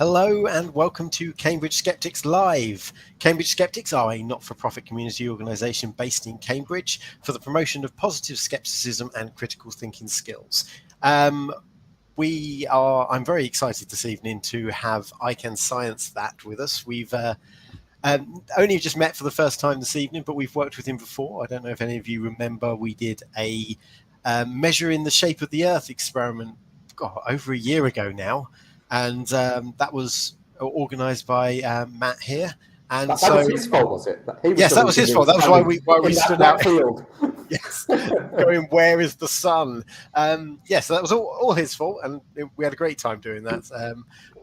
Hello and welcome to Cambridge Skeptics Live. Cambridge Skeptics are a not-for-profit community organisation based in Cambridge for the promotion of positive skepticism and critical thinking skills. I'm very excited this evening to have I Can Science That with us. We've only just met for the first time this evening, but we've worked with him before. I don't know if any of you remember, we did a measuring the shape of the Earth experiment over a year ago now. And that was organised by Matt here. And that was his fault, was it? Yes, that was his fault. That was why we stood out. Field. Yes, going, where is the sun? Yes, so that was all his fault, and we had a great time doing that.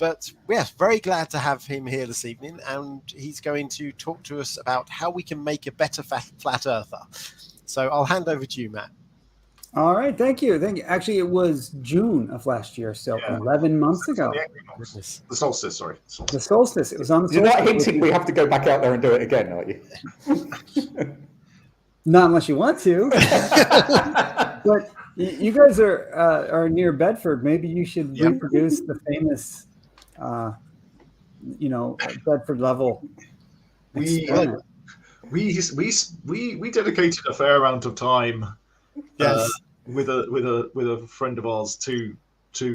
But yes, very glad to have him here this evening, and he's going to talk to us about how we can make a better flat earther. So I'll hand over to you, Matt. All right, thank you. Actually, it was June of last year, so 11 months ago. The solstice, sorry. The solstice. It was on the solstice. You're not hinting we have to go back out there and do it again, are you? Not unless you want to. But you guys are near Bedford. Maybe you should reproduce the famous, Bedford level. We dedicated a fair amount of time. Yes, with a friend of ours to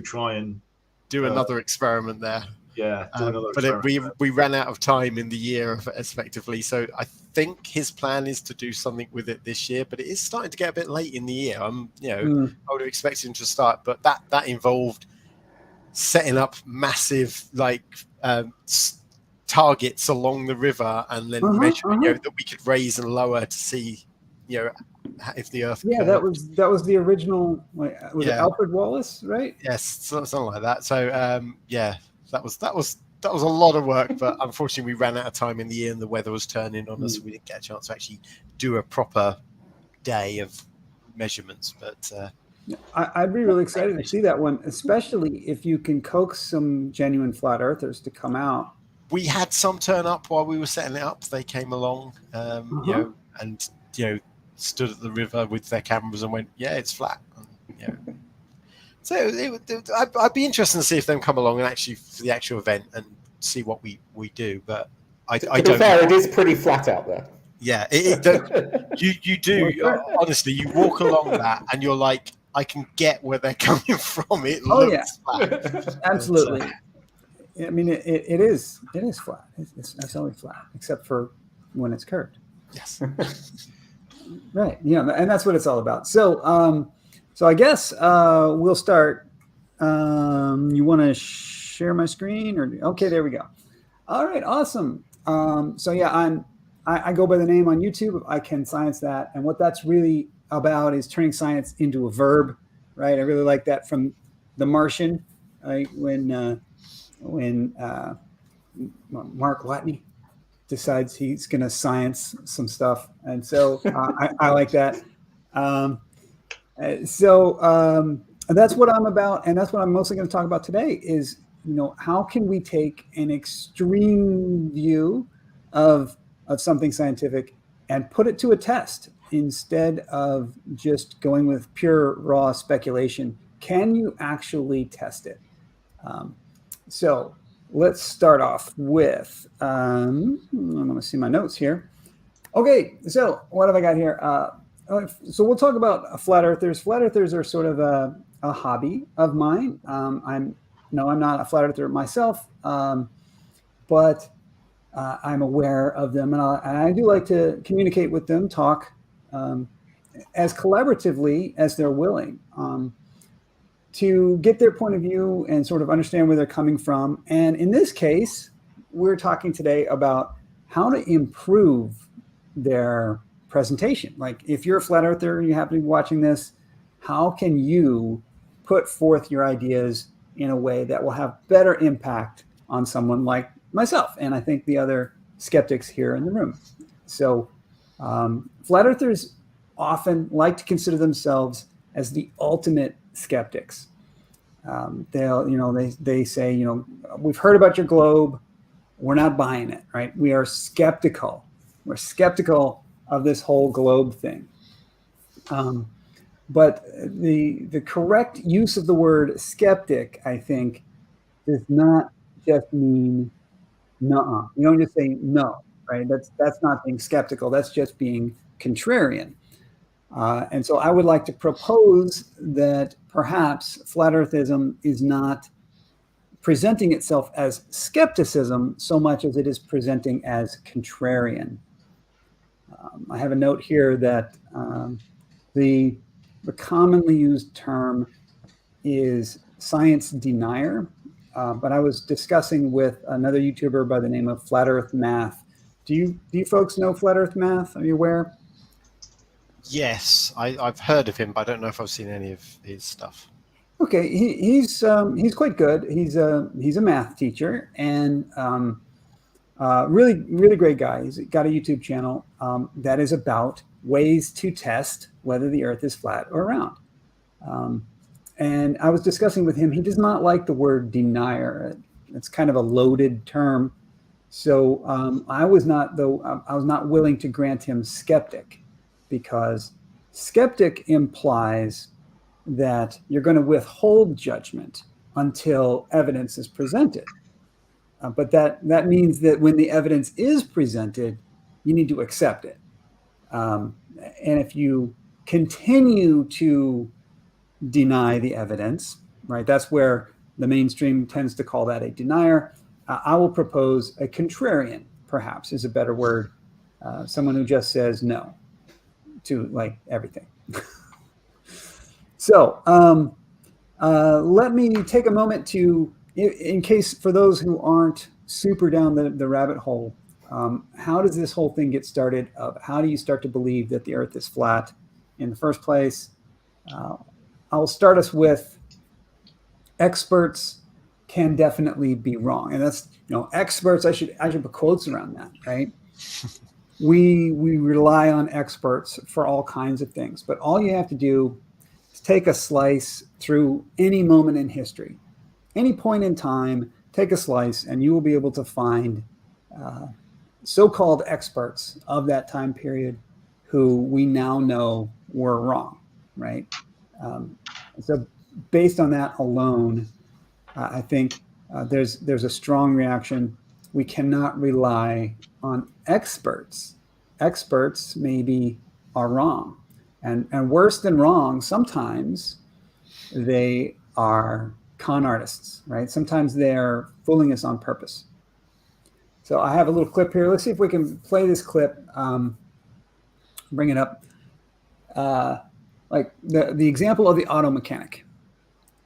try and do another experiment there. Yeah, but we ran out of time in the year effectively. So I think his plan is to do something with it this year, but it is starting to get a bit late in the year. I would have expected him to start, but that involved setting up massive targets along the river and then measuring that we could raise and lower to see if the Earth. Yeah, that was the original. Was it Alfred Wallace, right? Yes, something like that. So that was a lot of work, but unfortunately we ran out of time in the year and the weather was turning on us. So we didn't get a chance to actually do a proper day of measurements. But I'd be really excited to see that one, especially if you can coax some genuine flat earthers to come out. We had some turn up while we were setting it up. They came along, and stood at the river with their cameras and went, "Yeah, it's flat." And, so I'd be interested to see if them come along and actually for the actual event and see what we do. But I don't. Fair, it is pretty flat out there. Yeah, you do. Honestly, you walk along that and you're like, I can get where they're coming from. It looks flat. Absolutely. I mean, it is flat. It's only flat, except for when it's curved. Yes. Right. Yeah, and that's what it's all about. So, I guess we'll start. You want to share my screen, or okay? There we go. All right. Awesome. I go by the name on YouTube. I Can Science That, and what that's really about is turning science into a verb. Right. I really like that from The Martian. Right. When Mark Watney decides he's going to science some stuff. And so I like that. That's what I'm about. And that's what I'm mostly going to talk about today is, how can we take an extreme view of something scientific and put it to a test instead of just going with pure raw speculation? Can you actually test it? So let's start off with, I'm going to see my notes here. Okay, so what have I got here? So we'll talk about flat earthers. Flat earthers are sort of a hobby of mine. I'm not a flat earther myself, but I'm aware of them, and I do like to communicate with them, talk as collaboratively as they're willing. To get their point of view and sort of understand where they're coming from. And in this case, we're talking today about how to improve their presentation. Like if you're a flat earther and you happen to be watching this, how can you put forth your ideas in a way that will have better impact on someone like myself? And I think the other skeptics here in the room. So flat earthers often like to consider themselves as the ultimate skeptics. They say, we've heard about your globe. We're not buying it, right? We are skeptical. We're skeptical of this whole globe thing. But the correct use of the word skeptic, I think, does not just mean nuh-uh. You don't just say no, right? That's not being skeptical. That's just being contrarian. And so I would like to propose that perhaps flat earthism is not presenting itself as skepticism so much as it is presenting as contrarian. I have a note here that the commonly used term is science denier, but I was discussing with another YouTuber by the name of Flat Earth Math. Do you folks know Flat Earth Math? Are you aware? Yes, I've heard of him, but I don't know if I've seen any of his stuff. Okay, he's quite good. He's a math teacher and really great guy. He's got a YouTube channel that is about ways to test whether the Earth is flat or round. And I was discussing with him. He does not like the word denier. It's kind of a loaded term. So I was not willing to grant him skeptic, because skeptic implies that you're going to withhold judgment until evidence is presented. But that means that when the evidence is presented, you need to accept it. And if you continue to deny the evidence, right, that's where the mainstream tends to call that a denier. I will propose a contrarian, perhaps is a better word. Someone who just says no to like everything. So let me take a moment to, in case for those who aren't super down the rabbit hole, how does this whole thing get started? How do you start to believe that the Earth is flat in the first place? I'll start us with experts can definitely be wrong, and that's experts. I should put quotes around that, right? We rely on experts for all kinds of things, but all you have to do is take a slice through any moment in history, any point in time. Take a slice, and you will be able to find so-called experts of that time period who we now know were wrong, right? So based on that alone, I think there's a strong reaction. We cannot rely on experts. Experts maybe are wrong, and worse than wrong, sometimes they are con artists, right? Sometimes they're fooling us on purpose. So I have a little clip here. Let's see if we can play this clip. Bring it up. Like the example of the auto mechanic.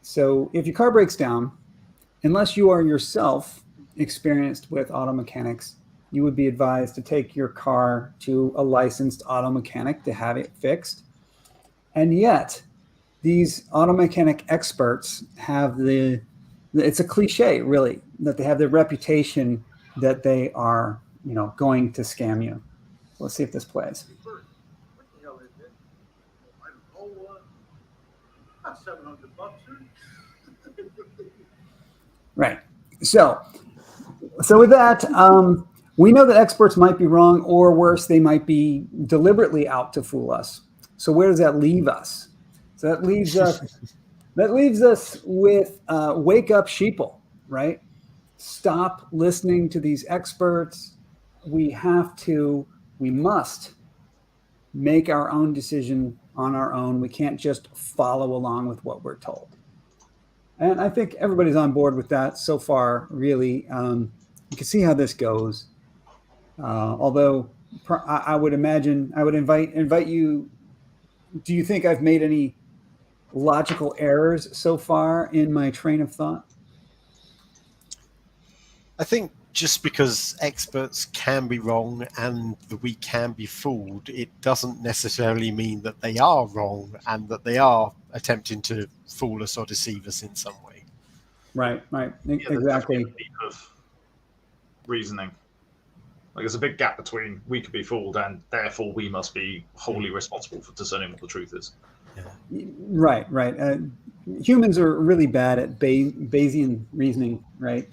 So if your car breaks down, unless you are yourself experienced with auto mechanics, you would be advised to take your car to a licensed auto mechanic to have it fixed. And yet, these auto mechanic experts have it's a cliche, really, that they have the reputation that they are, going to scam you. Let's see if this plays. What the hell is it? I don't know. Not $700, sir. Right. So with that, we know that experts might be wrong, or worse, they might be deliberately out to fool us. So where does that leave us? So that leaves us with wake up sheeple, right? Stop listening to these experts. We must make our own decision on our own. We can't just follow along with what we're told. And I think everybody's on board with that so far, really. You can see how this goes. Although I would imagine, I would invite you. Do you think I've made any logical errors so far in my train of thought? I think just because experts can be wrong and that we can be fooled, it doesn't necessarily mean that they are wrong and that they are attempting to fool us or deceive us in some way. Right, Yeah, exactly. Of reasoning. Like there's a big gap between we could be fooled and therefore we must be wholly responsible for discerning what the truth is. Yeah. Right. Humans are really bad at Bayesian reasoning, right?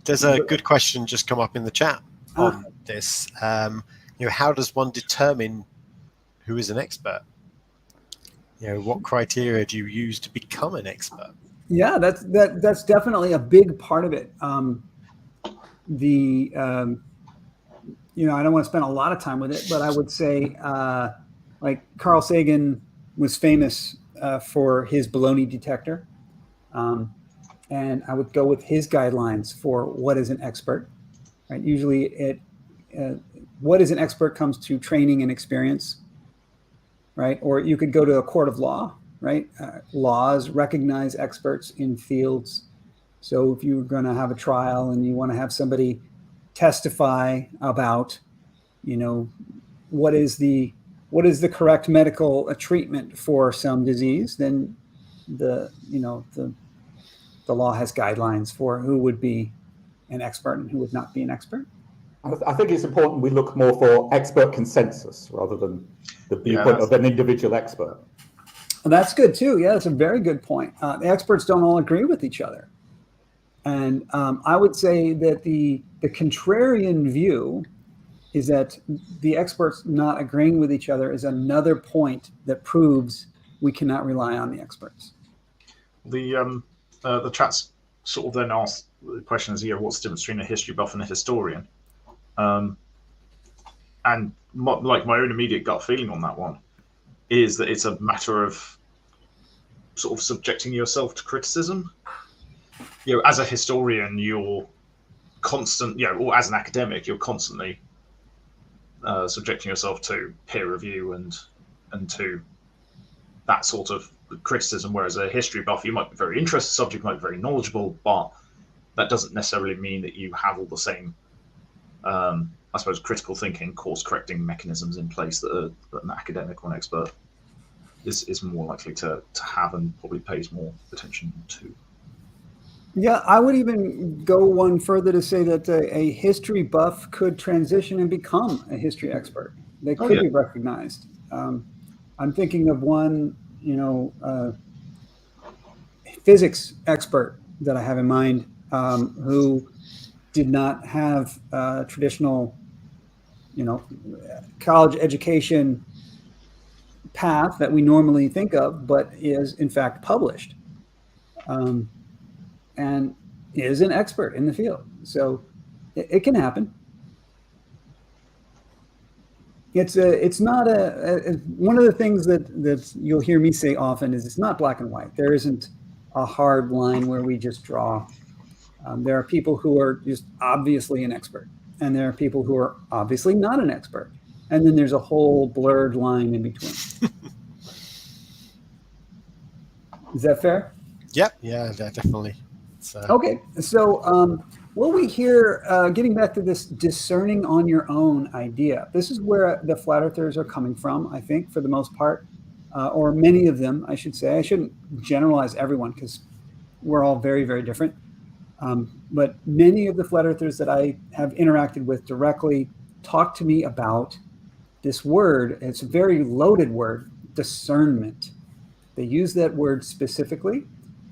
There's a good question just come up in the chat on this. How does one determine who is an expert? What criteria do you use to become an expert? Yeah, that's definitely a big part of it. I don't want to spend a lot of time with it, but I would say, like Carl Sagan was famous for his baloney detector, and I would go with his guidelines for what is an expert. Right? Usually, what is an expert comes to training and experience, right? Or you could go to a court of law, right? Laws recognize experts in fields. So if you're going to have a trial and you want to have somebody testify about, what is the correct medical treatment for some disease, then the law has guidelines for who would be an expert and who would not be an expert. I think it's important we look more for expert consensus rather than the viewpoint of an individual expert. And that's good too. Yeah, that's a very good point. The experts don't all agree with each other. And I would say that the contrarian view is that the experts not agreeing with each other is another point that proves we cannot rely on the experts. The chat's sort of then asked the question is, what's the difference between a history buff and a historian? And my own immediate gut feeling on that one is that it's a matter of sort of subjecting yourself to criticism. As a historian, you're constant, or as an academic, you're constantly subjecting yourself to peer review and to that sort of criticism. Whereas a history buff, you might be very interested in the subject, might be very knowledgeable, but that doesn't necessarily mean that you have all the same, I suppose, critical thinking, course correcting mechanisms in place that an academic or an expert is more likely to have and probably pays more attention to. Yeah, I would even go one further to say that a history buff could transition and become a history expert. They could be recognized. I'm thinking of one, physics expert that I have in mind who did not have traditional, college education path that we normally think of, but is in fact published. And is an expert in the field. So it can happen. It's not one of the things that you'll hear me say often is it's not black and white. There isn't a hard line where we just draw. There are people who are just obviously an expert, and there are people who are obviously not an expert. And then there's a whole blurred line in between. Is that fair? Yep. Yeah, definitely. Okay, so what we hear, getting back to this discerning on your own idea, this is where the flat earthers are coming from, I think, for the most part, or many of them, I should say. I shouldn't generalize everyone because we're all very, very different. But many of the flat earthers that I have interacted with directly talk to me about this word. It's a very loaded word, discernment. They use that word specifically,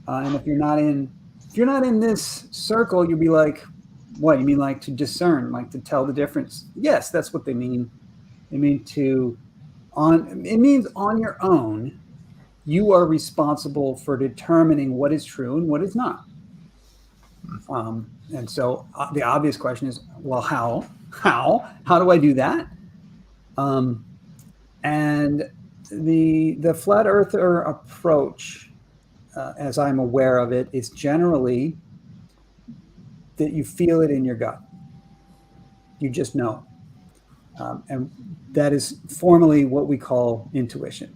and if you're not in this circle, you'll be like, what? You mean like to discern, like to tell the difference? Yes, that's what they mean. They mean it means on your own, you are responsible for determining what is true and what is not. And so the obvious question is, well, how do I do that? And the flat earther approach, as I'm aware of it, is generally that you feel it in your gut. You just know. And that is formally what we call intuition.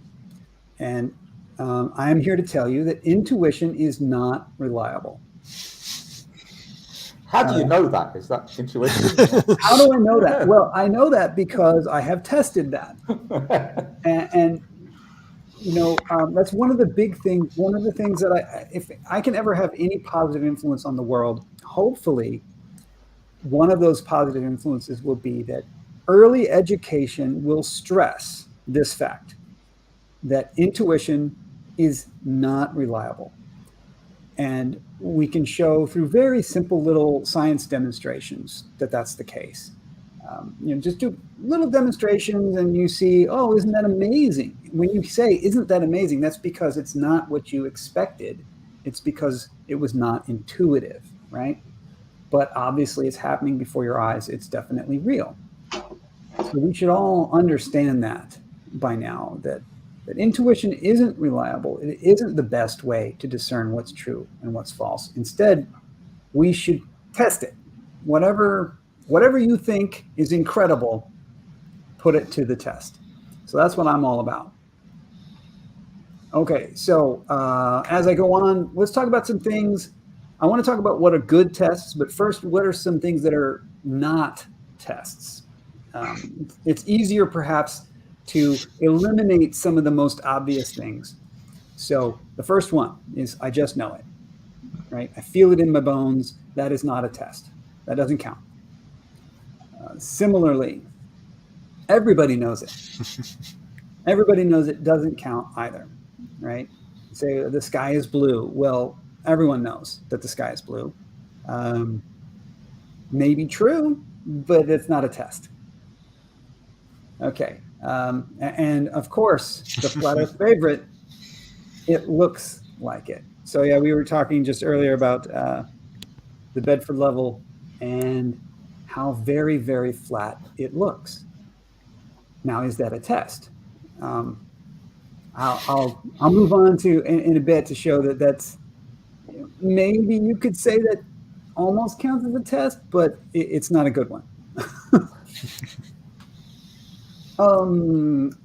And I am here to tell you that intuition is not reliable. How do you know that? Is that intuition? How do I know that? Well, I know that because I have tested that. And that's one of the big things. One of the things that if I can ever have any positive influence on the world, hopefully one of those positive influences will be that early education will stress this fact that intuition is not reliable. And we can show through very simple little science demonstrations that that's the case. Just do little demonstrations and you see, oh, isn't that amazing? When you say, isn't that amazing? That's because it's not what you expected. it's because it was not intuitive, right? But obviously it's happening before your eyes. It's definitely real. So we should all understand that by now, that intuition isn't reliable. It isn't the best way to discern what's true and what's false. Instead, we should test it. Whatever you think is incredible, put it to the test. So that's what I'm all about. Okay, so as I go on, let's talk about some things. I want to talk about what are good tests, but first, what are some things that are not tests? It's easier perhaps to eliminate some of the most obvious things. So the first one is I just know it, right? I feel it in my bones. That is not a test. That doesn't count. Similarly, everybody knows it. Everybody knows it doesn't count either, right? Say the sky is blue. Well, everyone knows that the sky is blue. Maybe true, but it's not a test. Okay. And of course, the flat earth favorite, it looks like it. So yeah, we were talking just earlier about the Bedford level and how very, very flat it looks. Now, is that a test? I'll move on to in a bit to show that that's maybe you could say that almost counts as a test, but it's not a good one.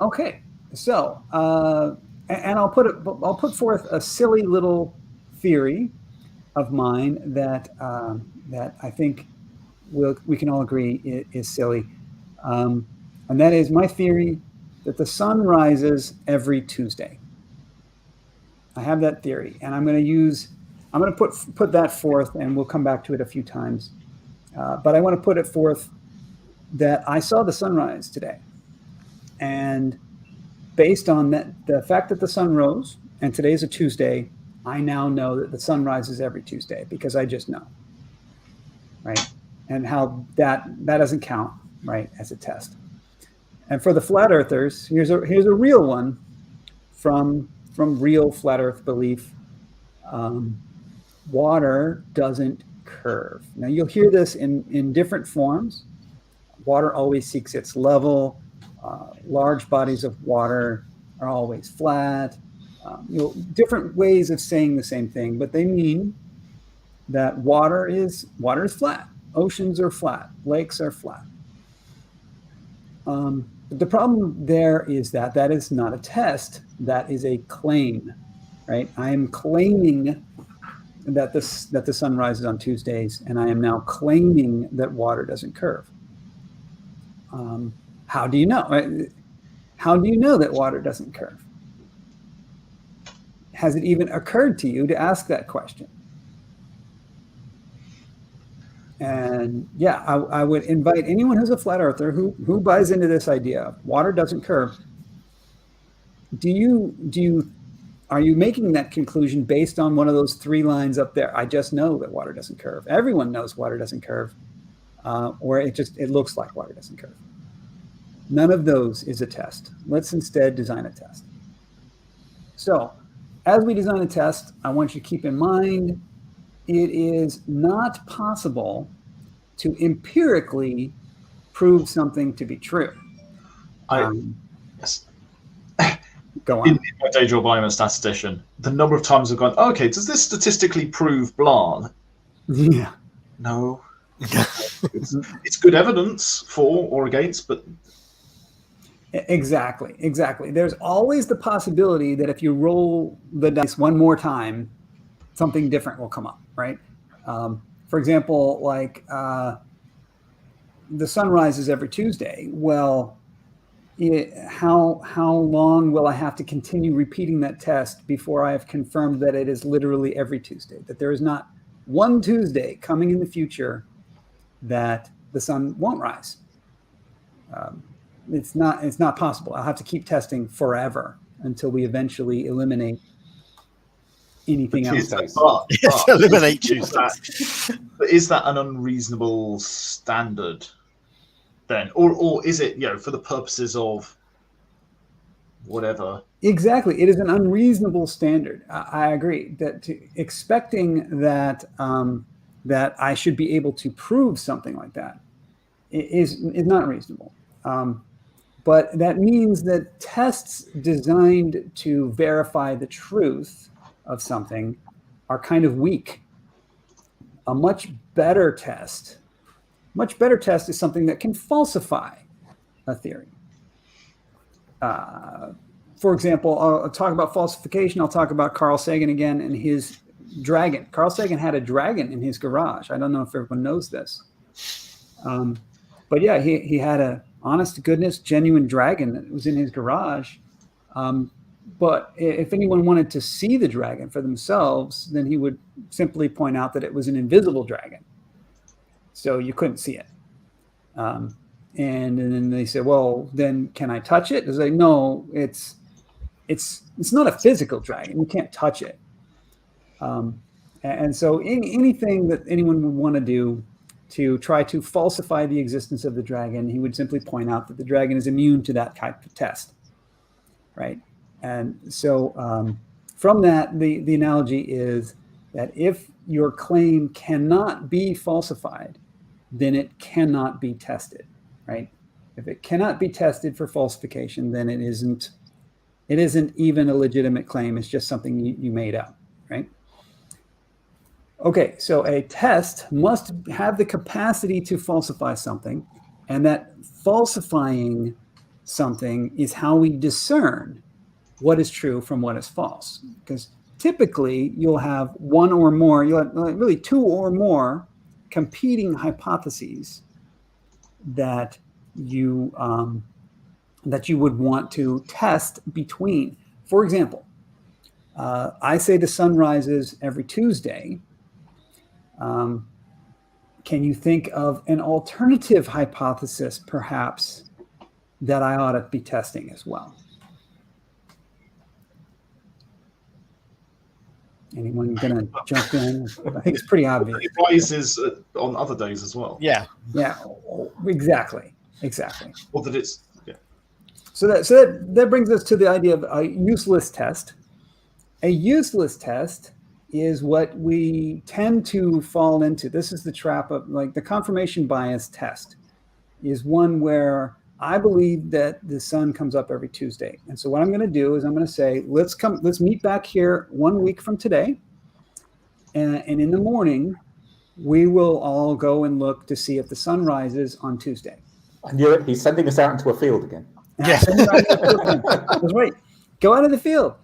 Okay, so and I'll put forth a silly little theory of mine that that I think we can all agree is silly, and that is my theory that the sun rises every Tuesday. I have that theory, and I'm going to put that forth, and we'll come back to it a few times. But I want to put it forth that I saw the sunrise today, and based on that, the fact that the sun rose, and today is a Tuesday, I now know that the sun rises every Tuesday because I just know, right? And how that doesn't count, right, as a test. And for the flat earthers, here's a real one from real flat earth belief. Water doesn't curve. Now you'll hear this in different forms. Water always seeks its level. Large bodies of water are always flat. Different ways of saying the same thing, but they mean that water is flat. Oceans are flat. Lakes are flat. But the problem there is that is not a test. That is a claim, right? I am claiming that the sun rises on Tuesdays, and I am now claiming that water doesn't curve. How do you know? Right? How do you know that water doesn't curve? Has it even occurred to you to ask that question? And yeah, I would invite anyone who's a flat earther who buys into this idea of water doesn't curve. Are you making that conclusion based on one of those 3 lines up there? I just know that water doesn't curve. Everyone knows water doesn't curve, or it looks like water doesn't curve. None of those is a test. Let's instead design a test. So as we design a test, I want you to keep in mind it is not possible to empirically prove something to be true. Yes. Go on. In my day job, I'm a statistician. The number of times I've gone, okay, does this statistically prove blah? Yeah. No. It's good evidence for or against, but... Exactly. There's always the possibility that if you roll the dice one more time, something different will come up, right? For example, like the sun rises every Tuesday. Well, how long will I have to continue repeating that test before I have confirmed that it is literally every Tuesday, that there is not one Tuesday coming in the future that the sun won't rise? It's not possible. I'll have to keep testing forever until we eventually eliminate anything else. Eliminate Tuesdays. But is that an unreasonable standard then? Or is it, for the purposes of whatever, Exactly. It is an unreasonable standard. I agree that expecting that that I should be able to prove something like that is not reasonable. But that means that tests designed to verify the truth of something are kind of weak. A much better test is something that can falsify a theory. For example, I'll talk about falsification. I'll talk about Carl Sagan again and his dragon. Carl Sagan had a dragon in his garage. I don't know if everyone knows this. But yeah, he had a honest to goodness, genuine dragon that was in his garage. But if anyone wanted to see the dragon for themselves, then he would simply point out that it was an invisible dragon. So you couldn't see it. And then they said, well, then can I touch it? It's like, no, it's not a physical dragon. You can't touch it. And so anything that anyone would want to do to try to falsify the existence of the dragon, he would simply point out that the dragon is immune to that type of test, right? And so from that, the analogy is that if your claim cannot be falsified, then it cannot be tested, right? If it cannot be tested for falsification, then it isn't even a legitimate claim. It's just something you made up, right? Okay, so a test must have the capacity to falsify something, and that falsifying something is how we discern what is true from what is false. Because typically you'll have one or more, you'll have really two or more competing hypotheses that you would want to test between. For example, I say the sun rises every Tuesday. Can you think of an alternative hypothesis, perhaps, that I ought to be testing as well? Anyone gonna jump in? I think it's pretty obvious. It rises on other days as well. Yeah. Yeah, exactly. Or that it's So that brings us to the idea of a useless test. A useless test is what we tend to fall into. This is the trap of, like, the confirmation bias test is one where I believe that the sun comes up every Tuesday. And so what I'm going to do is I'm going to say, let's meet back here 1 week from today. And in the morning, we will all go and look to see if the sun rises on Tuesday. And he's sending us out into a field again. Yeah. That's right. Go out in the field.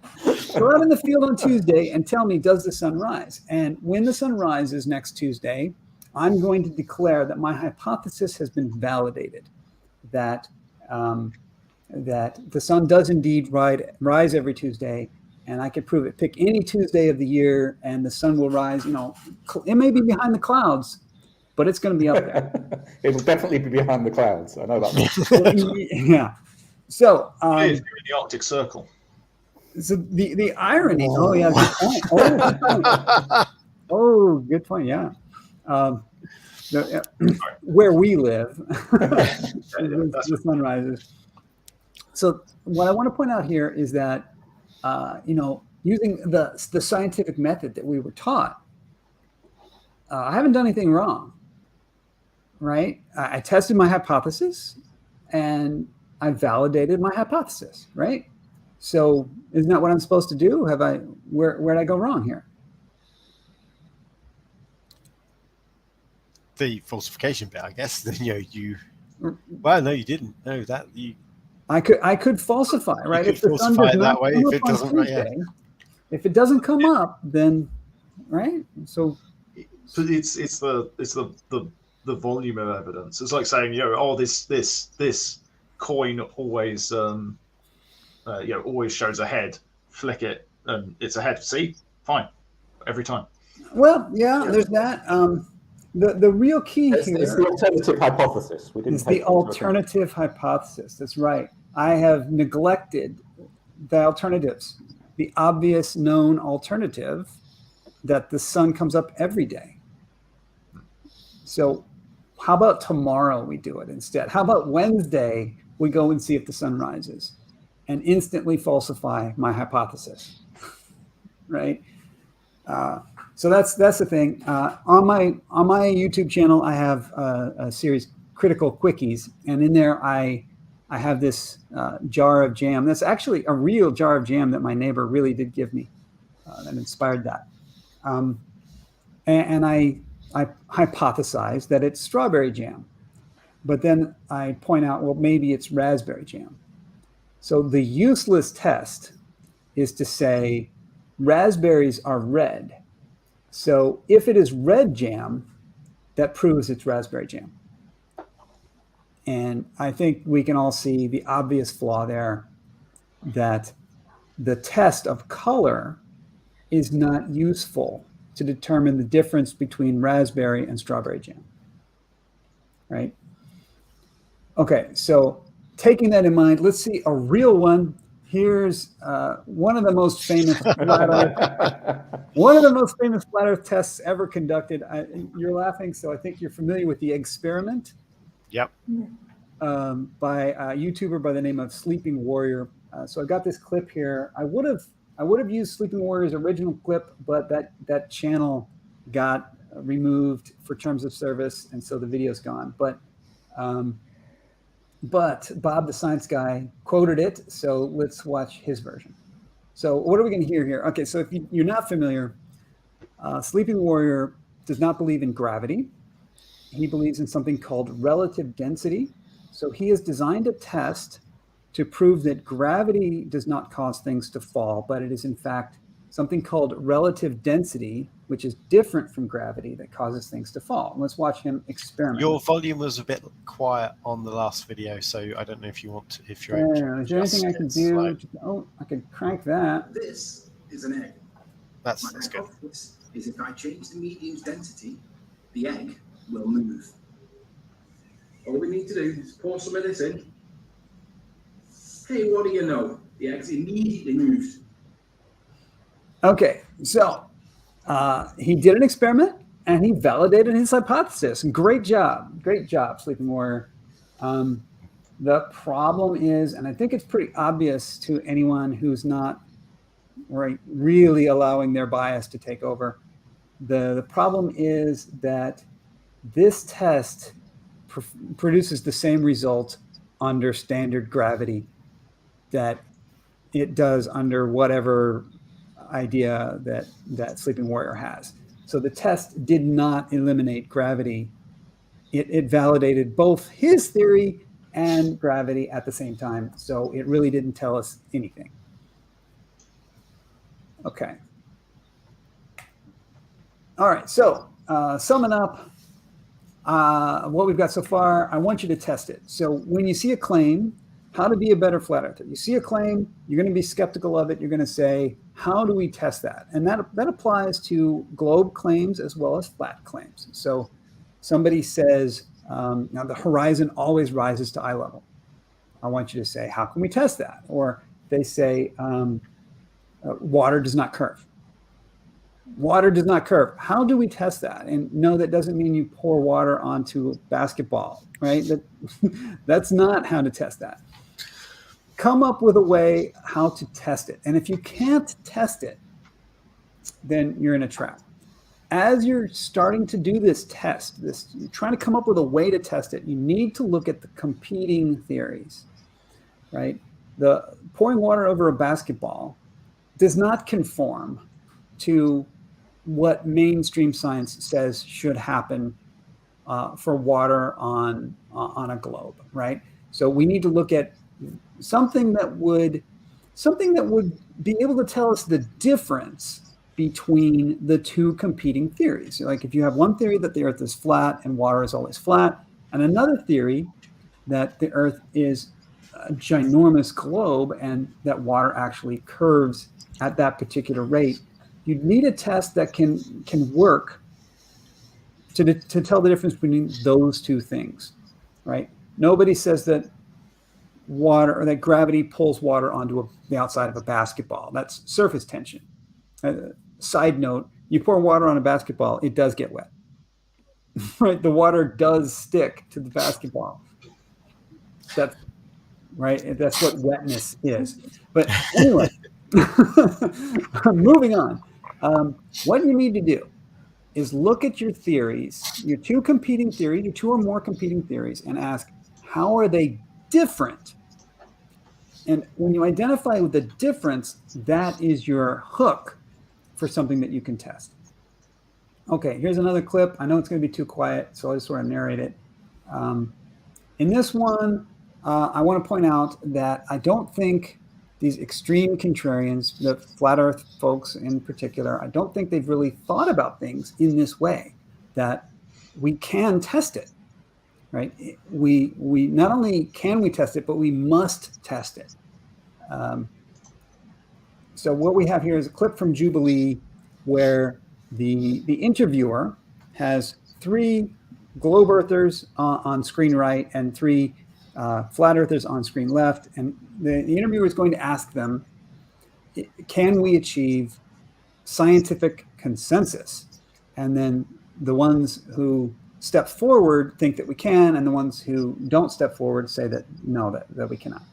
Go out in the field on Tuesday and tell me, does the sun rise? And when the sun rises next Tuesday, I'm going to declare that my hypothesis has been validated, that the sun does indeed rise every Tuesday, and I can prove it. Pick any Tuesday of the year, and the sun will rise. You know, it may be behind the clouds, but it's going to be up there. It will definitely be behind the clouds. I know that. Yeah. So in the Arctic Circle. So the irony. Oh yeah, good point. Oh, good point. Yeah. Where we live, the sun rises. So what I want to point out here is that using the scientific method that we were taught, I haven't done anything wrong, right? I tested my hypothesis, and I validated my hypothesis, right? So isn't that what I'm supposed to do? Where'd I go wrong here? The falsification bit, I guess. Then well, no, you didn't. No, that you. I could falsify, right? If the sun does not come up if it doesn't, Tuesday, if it doesn't come up, then right. So it's the volume of evidence. It's like saying, this coin always always shows a head. Flick it, and it's a head. See, fine, every time. Well, yeah, there's that. The real key here is the alternative hypothesis. It's the alternative hypothesis. That's right. I have neglected the alternatives. The obvious known alternative that the sun comes up every day. So how about tomorrow we do it instead? How about Wednesday we go and see if the sun rises? and instantly falsify my hypothesis, right? So that's the thing. On my YouTube channel, I have a series, Critical Quickies, and in there I have this jar of jam. That's actually a real jar of jam that my neighbor really did give me that inspired that. And I hypothesize that it's strawberry jam, but then I point out, well, maybe it's raspberry jam. So the useless test is to say raspberries are red. So if it is red jam, that proves it's raspberry jam. And I think we can all see the obvious flaw there, that the test of color is not useful to determine the difference between raspberry and strawberry jam, right? Okay, so taking that in mind, let's see a real one. Here's one of the most famous flat Earth tests ever conducted. You're laughing, so I think you're familiar with the experiment. Yep. By a YouTuber by the name of Sleeping Warrior. So I got this clip here. I would have used Sleeping Warrior's original clip, but that channel got removed for terms of service, and so the video's gone. But Bob the Science Guy quoted it, so let's watch his version. So what are we going to hear here? Okay, so if you're not familiar, Sleeping Warrior does not believe in gravity. He believes in something called relative density. So he has designed a test to prove that gravity does not cause things to fall, but it is in fact something called relative density, which is different from gravity, that causes things to fall. Let's watch him experiment. Your volume was a bit quiet on the last video, so I don't know if you want to, if you're able to is there anything I can do? slight. Oh, I can crank that. This is an egg. That's My good. hypothesis is if I change the medium's density, the egg will move. All we need to do is pour some of this in. Hey, what do you know? The egg's immediately moved. Okay, so he did an experiment and he validated his hypothesis. Great job, Sleeping Warrior. The problem is, and I think it's pretty obvious to anyone who's not really allowing their bias to take over, the problem is that this test produces the same result under standard gravity that it does under whatever idea that Sleeping Warrior has. So the test did not eliminate gravity. It validated both his theory and gravity at the same time. So it really didn't tell us anything. Okay. All right, so summing up what we've got so far, I want you to test it. So when you see a claim, how to be a better flat earther. You see a claim, you're going to be skeptical of it. You're going to say, how do we test that? And that applies to globe claims as well as flat claims. So somebody says, now the horizon always rises to eye level. I want you to say, how can we test that? Or they say, water does not curve. Water does not curve. How do we test that? And no, that doesn't mean you pour water onto a basketball, right? That's not how to test that. Come up with a way how to test it. And if you can't test it, then you're in a trap. As you're starting to do this test, you're trying to come up with a way to test it, you need to look at the competing theories, right? The pouring water over a basketball does not conform to what mainstream science says should happen for water on a globe, right? So we need to look at something that would be able to tell us the difference between the two competing theories. Like if you have one theory that the Earth is flat and water is always flat, and another theory that the Earth is a ginormous globe and that water actually curves at that particular rate, you need a test that can work to tell the difference between those two things, right? Nobody says that water or that gravity pulls water onto the outside of a basketball. That's surface tension. Side note, you pour water on a basketball, it does get wet, right? The water does stick to the basketball. right? That's what wetness is. But anyway, moving on. What you need to do is look at your theories, your two competing theories, your two or more competing theories, and ask, how are they different? And when you identify with the difference, that is your hook for something that you can test. Okay, here's another clip. I know it's going to be too quiet, so I'll just sort of narrate it. In this one, I want to point out that I don't think these extreme contrarians, the flat earth folks in particular, I don't think they've really thought about things in this way, that we can test it, right? We not only can we test it, but we must test it. So what we have here is a clip from Jubilee where the interviewer has 3 globe earthers on screen right and 3 flat earthers on screen left, and the interviewer is going to ask them, can we achieve scientific consensus? And then the ones who step forward think that we can, and the ones who don't step forward say that no, that we cannot.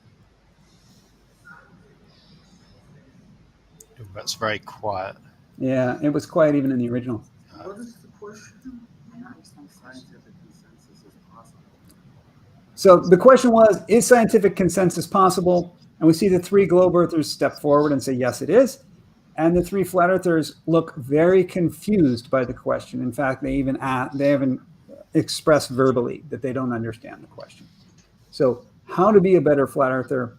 That's very quiet. Yeah, it was quiet even in the original. What is the question? Scientific consensus is possible. So the question was, is scientific consensus possible? And we see the 3 globe earthers step forward and say, yes, it is. And the 3 flat earthers look very confused by the question. In fact, they haven't expressed verbally that they don't understand the question. So how to be a better flat earther?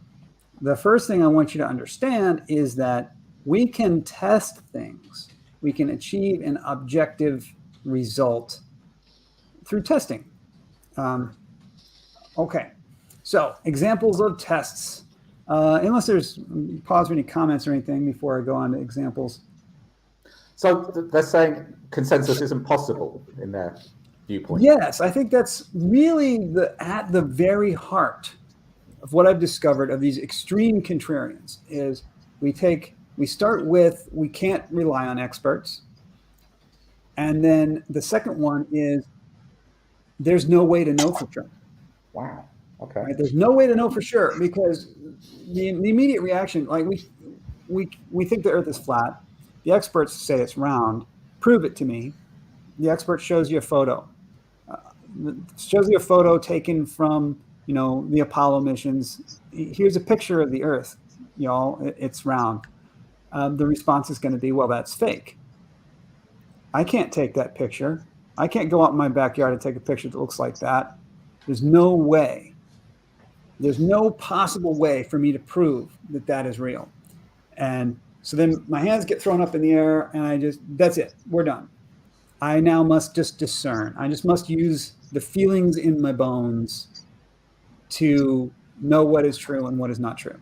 The first thing I want you to understand is that we can test things. We can achieve an objective result through testing. Okay, so examples of tests. Unless there's pause for any comments or anything before I go on to examples. So they're saying consensus isn't possible in their viewpoint. Yes, I think that's really at the very heart of what I've discovered of these extreme contrarians is we start with, we can't rely on experts. And then the second one is, there's no way to know for sure. Wow. Okay. Right? There's no way to know for sure, because the immediate reaction, like we think the Earth is flat. The experts say it's round. Prove it to me. The expert shows you a photo. Shows you a photo taken from the Apollo missions. Here's a picture of the Earth. It's round. The response is going to be, well, that's fake. I can't take that picture. I can't go out in my backyard and take a picture that looks like that. There's no way. There's no possible way for me to prove that that is real. And so then my hands get thrown up in the air and that's it. We're done. I now must just discern. I just must use the feelings in my bones to know what is true and what is not true.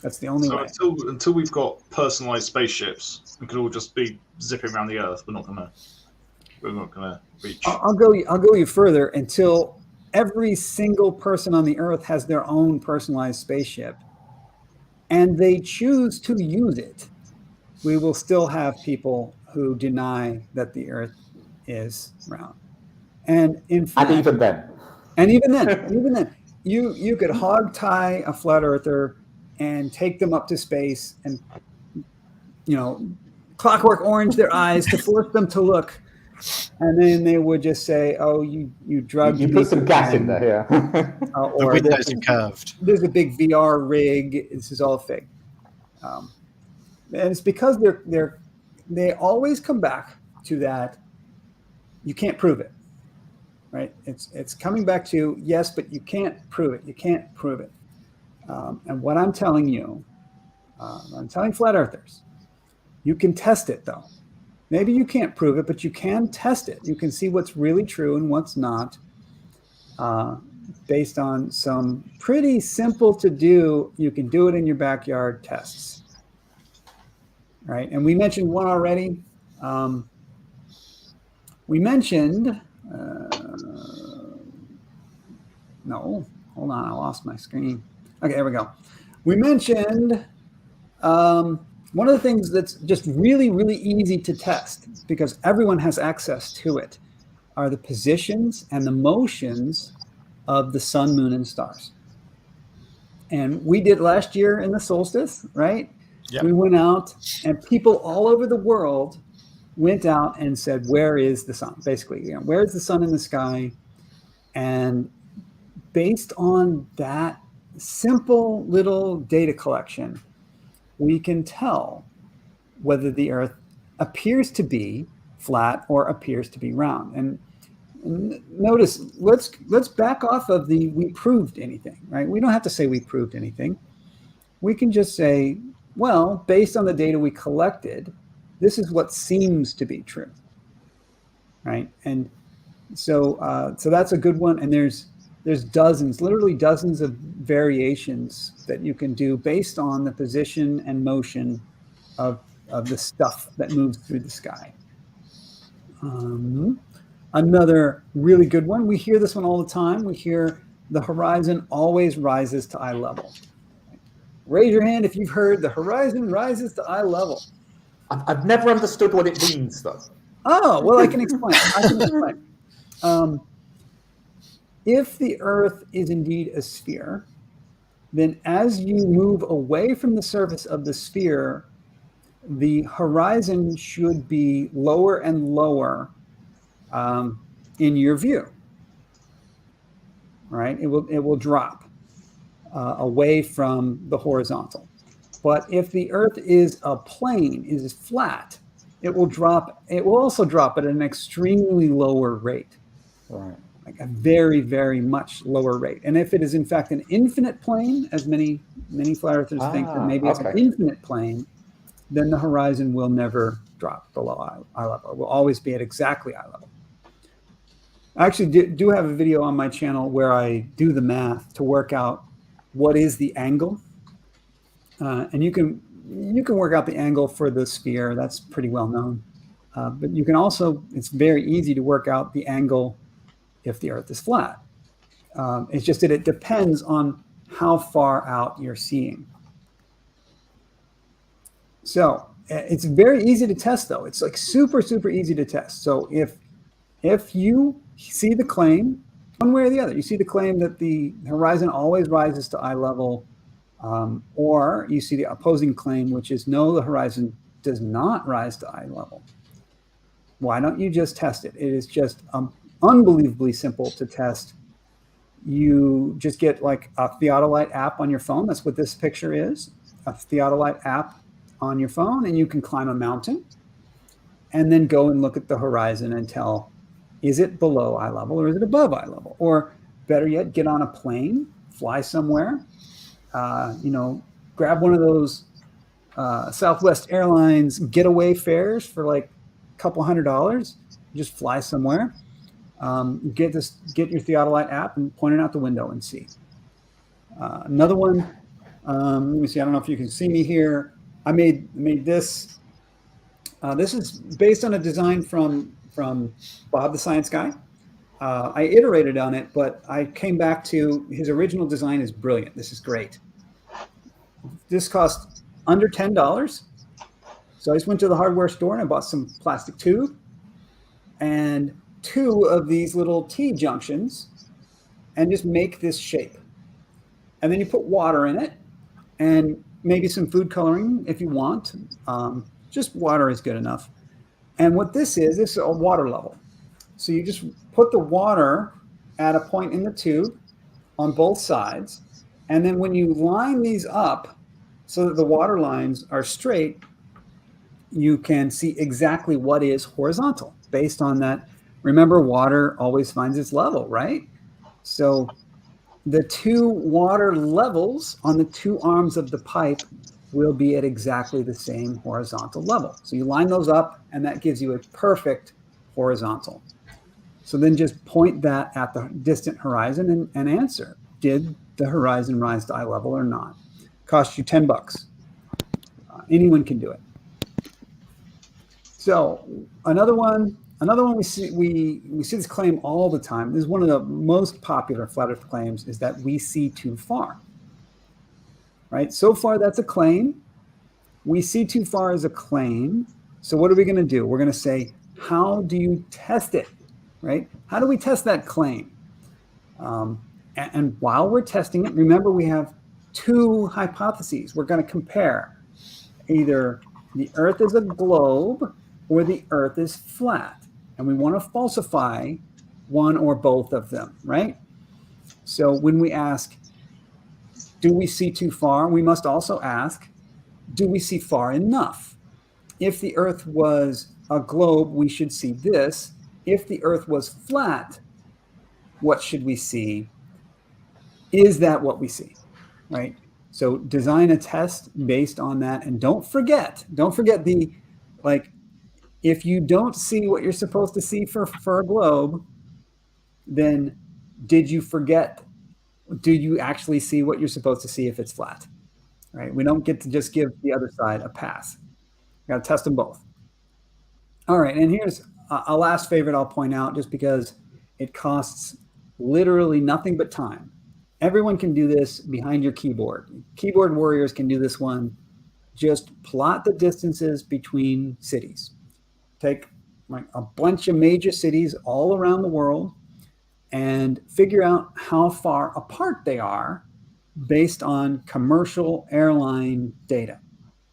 That's the only way. Until we've got personalized spaceships, we could all just be zipping around the Earth. We're not gonna reach. I'll go you further until every single person on the Earth has their own personalized spaceship, and they choose to use it. We will still have people who deny that the Earth is round, and in fact, even then, you could hog tie a flat earther and take them up to space and Clockwork Orange their eyes to force them to look, and then they would just say, "Oh, you drugged me." You put some gas in there, yeah. The windows are curved. There's a big VR rig. This is all fake, and it's because they always come back to that. You can't prove it, right? It's coming back to yes, but you can't prove it. You can't prove it. And what I'm telling you, I'm telling flat earthers, you can test it though. Maybe you can't prove it, but you can test it. You can see what's really true and what's not, based on some pretty simple to do. You can do it in your backyard tests, right? And we mentioned one already. We mentioned, no, hold on, I lost my screen. Okay, here we go. We mentioned one of the things that's just really, really easy to test because everyone has access to it are the positions and the motions of the sun, moon, and stars. And we did last year in the solstice, right? Yep. We went out and people all over the world went out and said, where is the sun? Basically, you know, where is the sun in the sky? And based on that simple little data collection, we can tell whether the Earth appears to be flat or appears to be round. And notice, let's back off of the we proved anything, right? We don't have to say we proved anything. We can just say, well, based on the data we collected, this is what seems to be true, right? And so that's a good one. And there's dozens, literally dozens of variations that you can do based on the position and motion of the stuff that moves through the sky. Another really good one, we hear this one all the time. We hear the horizon always rises to eye level. Raise your hand if you've heard the horizon rises to eye level. I've never understood what it means, though. Oh, well, I can explain. If the Earth is indeed a sphere, then as you move away from the surface of the sphere, the horizon should be lower and lower in your view, right? It will drop away from the horizontal. But if the Earth is a plane, is flat, it will drop. It will also drop at an extremely lower rate, Right. like a very, very much lower rate. And if it is in fact an infinite plane, as many flat earthers think that maybe it's an infinite plane, then the horizon will never drop below eye level. It will always be at exactly eye level. I actually do have a video on my channel where I do the math to work out what is the angle. And you can work out the angle for the sphere. That's pretty well known. But you can also, it's very easy to work out the angle if the Earth is flat. It's just that it depends on how far out you're seeing. So it's very easy to test, though. It's like super, super easy to test. So if you see the claim, one way or the other, you see the claim that the horizon always rises to eye level, or you see the opposing claim, which is no, the horizon does not rise to eye level. Why don't you just test it? It is just unbelievably simple to test. You just get like a theodolite app on your phone. That's what this picture is, a theodolite app on your phone, and you can climb a mountain and then go and look at the horizon and tell, is it below eye level or is it above eye level? Or better yet, get on a plane, fly somewhere, grab one of those Southwest Airlines getaway fares for like a couple $100, just fly somewhere, get your theodolite app and point it out the window and see. Another one, let me see, I don't know if you can see me here. I made this. This is based on a design from Bob the Science Guy. I iterated on it, but I came back to his original design is brilliant. This is great. This cost under $10. So I just went to the hardware store and I bought some plastic tube and 2 of these little T-junctions and just make this shape. And then you put water in it and maybe some food coloring if you want. Just water is good enough. And what this is a water level. So you just put the water at a point in the tube on both sides. And then when you line these up so that the water lines are straight, you can see exactly what is horizontal based on that. Remember, water always finds its level, right? So the 2 water levels on the 2 arms of the pipe will be at exactly the same horizontal level. So you line those up and that gives you a perfect horizontal. So then just point that at the distant horizon and answer, did the horizon rise to eye level or not? Cost you $10. Anyone can do it. So another one we see this claim all the time. This is one of the most popular flat Earth claims, is that we see too far. Right? So far, that's a claim. We see too far as a claim. So what are we going to do? We're going to say, how do you test it? Right? How do we test that claim? And while we're testing it, remember we have two hypotheses. We're going to compare either the Earth is a globe or the Earth is flat. And we want to falsify one or both of them, right? So when we ask, do we see too far? We must also ask, do we see far enough? If the Earth was a globe, we should see this. If the Earth was flat, what should we see? Is that what we see, right? So design a test based on that. And don't forget the, like, if you don't see what you're supposed to see for a globe, then did you forget? Do you actually see what you're supposed to see if it's flat, right? We don't get to just give the other side a pass. Got to test them both. All right, and here's a last favorite I'll point out just because it costs literally nothing but time. Everyone can do this behind your keyboard. Keyboard warriors can do this one. Just plot the distances between cities. Take like a bunch of major cities all around the world and figure out how far apart they are based on commercial airline data,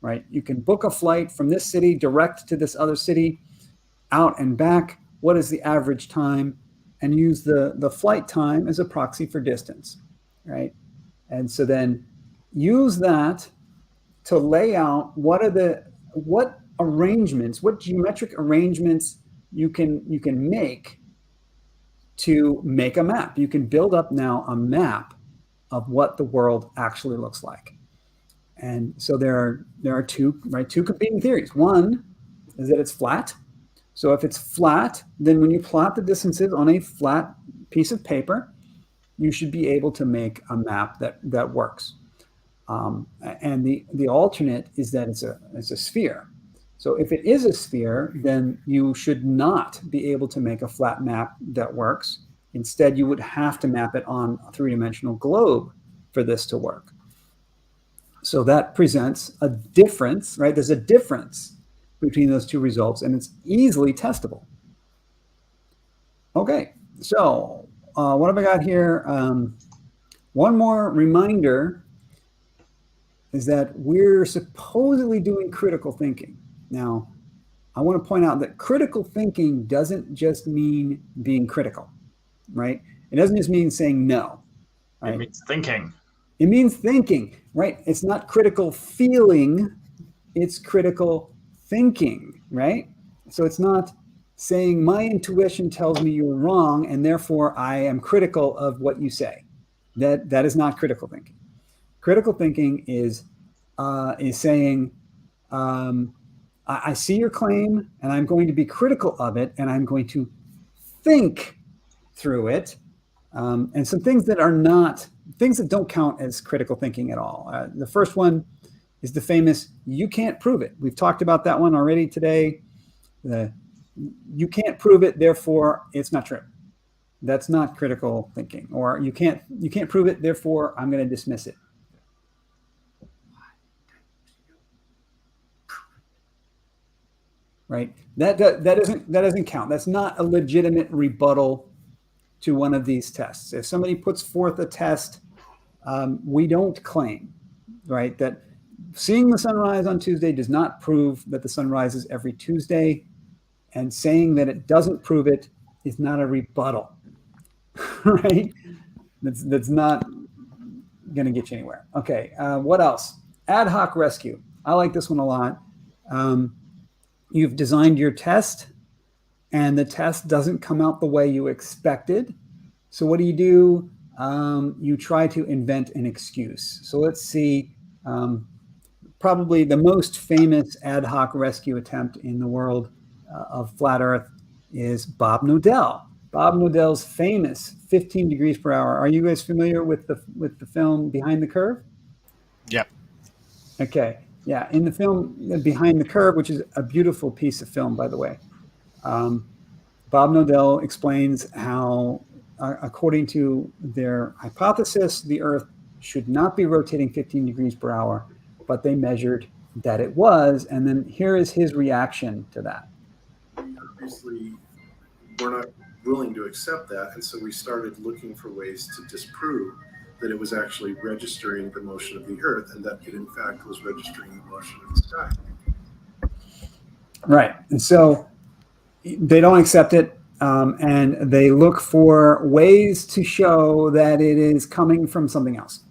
right? You can book a flight from this city direct to this other city, out and back. What is the average time? And use the flight time as a proxy for distance, right? And so then use that to lay out what geometric arrangements you can make to make a map. You can build up now a map of what the world actually looks like. And so there are two competing theories. One is that it's flat. So if it's flat, then when you plot the distances on a flat piece of paper, you should be able to make a map that works. And the alternate is that it's a sphere. So if it is a sphere, then you should not be able to make a flat map that works. Instead, you would have to map it on a three-dimensional globe for this to work. So that presents a difference, right? There's a difference between those two results, and it's easily testable. Okay, so what have I got here? One more reminder is that we're supposedly doing critical thinking. Now, I want to point out that critical thinking doesn't just mean being critical, right? It doesn't just mean saying no. Right? It means thinking. It means thinking, right? It's not critical feeling, it's critical thinking, right? So it's not saying my intuition tells me you're wrong and therefore I am critical of what you say. That is not critical thinking. Critical thinking is saying, I see your claim and I'm going to be critical of it and I'm going to think through it. And some things that don't count as critical thinking at all. The first one is the famous, you can't prove it. We've talked about that one already today. You can't prove it, therefore it's not true. That's not critical thinking. Or you can't prove it, therefore I'm going to dismiss it. Right? That doesn't count. That's not a legitimate rebuttal to one of these tests. If somebody puts forth a test, we don't claim, right, that seeing the sunrise on Tuesday does not prove that the sun rises every Tuesday, and saying that it doesn't prove it is not a rebuttal, right? That's not going to get you anywhere. Okay, what else? Ad hoc rescue. I like this one a lot. You've designed your test and the test doesn't come out the way you expected. So what do? You try to invent an excuse. So let's see, probably the most famous ad hoc rescue attempt in the world of flat Earth is Bob Nodell. Bob Nodell's famous 15 degrees per hour. Are you guys familiar with the film Behind the Curve? Yep. Okay. Yeah, in the film Behind the Curve, which is a beautiful piece of film, by the way, Bob Nodell explains how, according to their hypothesis, the Earth should not be rotating 15 degrees per hour, but they measured that it was. And then here is his reaction to that. Obviously, we're not willing to accept that. And so we started looking for ways to disprove that it was actually registering the motion of the Earth, and that it in fact was registering the motion of the sky. Right. And so they don't accept it, and they look for ways to show that it is coming from something else.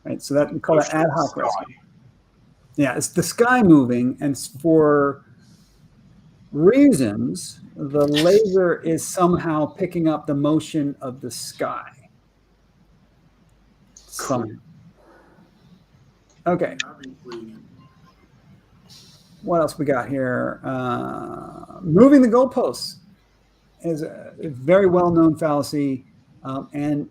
Right. So that we call it ad hoc risk. Yeah, it's the sky moving, and for reasons, the laser is somehow picking up the motion of the sky. Cool. Okay. Obviously, What else we got here? Moving the goalposts is a very well-known fallacy, and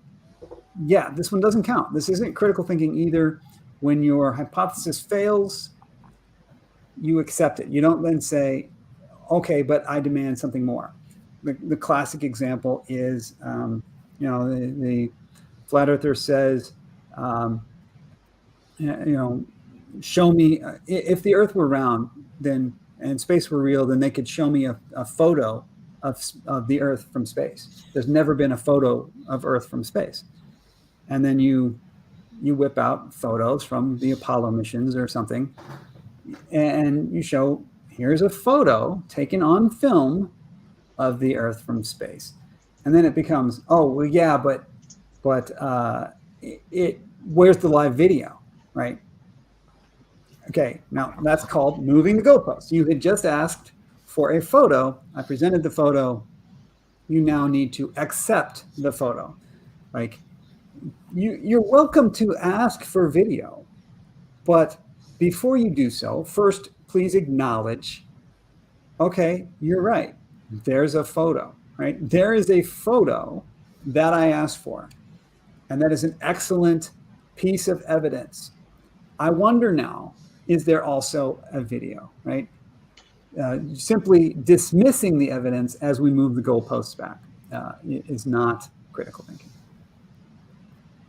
yeah, this one doesn't count. This isn't critical thinking either. When your hypothesis fails, you accept it. You don't then say, okay, but I demand something more. The classic example is, the flat earther says, show me, if the earth were round then and space were real, then they could show me a photo of the earth from space. There's never been a photo of earth from space. And then you whip out photos from the Apollo missions or something, and you show, here's a photo taken on film of the Earth from space. And then it becomes, oh, well, yeah, but where's the live video, right? Okay, now that's called moving the goalpost. You had just asked for a photo. I presented the photo. You now need to accept the photo. Like, you're welcome to ask for video, but before you do so, first, please acknowledge, okay, you're right. There's a photo, right? There is a photo that I asked for, and that is an excellent piece of evidence. I wonder now, is there also a video, right? Simply dismissing the evidence as we move the goalposts back is not critical thinking.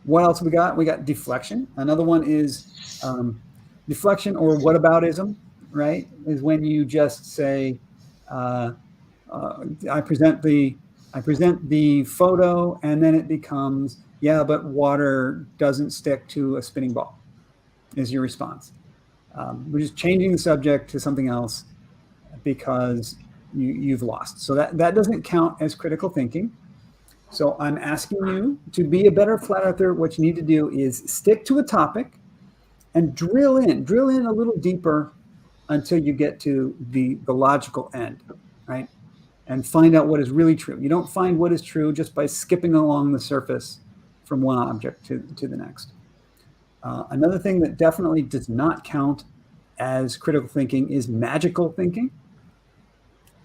What else we got? We got deflection. Another one is deflection or whataboutism, right? Is when you just say, I present the photo, and then it becomes, yeah, but water doesn't stick to a spinning ball, is your response. We're just changing the subject to something else because you've lost. So that doesn't count as critical thinking. So I'm asking you to be a better flat earther. What you need to do is stick to a topic and drill in a little deeper until you get to the logical end, right? And find out what is really true. You don't find what is true just by skipping along the surface from one object to the next. Another thing that definitely does not count as critical thinking is magical thinking.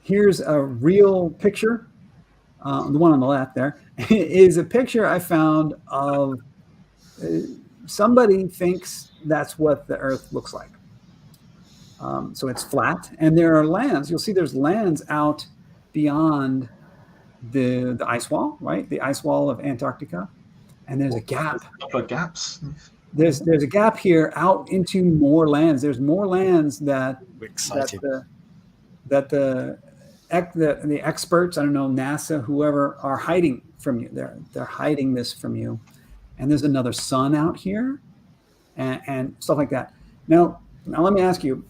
Here's a real picture. The one on the left there is a picture I found of somebody thinks that's what the Earth looks like. So it's flat, and there are lands. You'll see there's lands out beyond the ice wall, right? The ice wall of Antarctica, and there's a gap. A couple of gaps. There's a gap here out into more lands. There's more lands that the experts, I don't know, NASA, whoever, are hiding from you. They're hiding this from you. And there's another sun out here and stuff like that. Now let me ask you,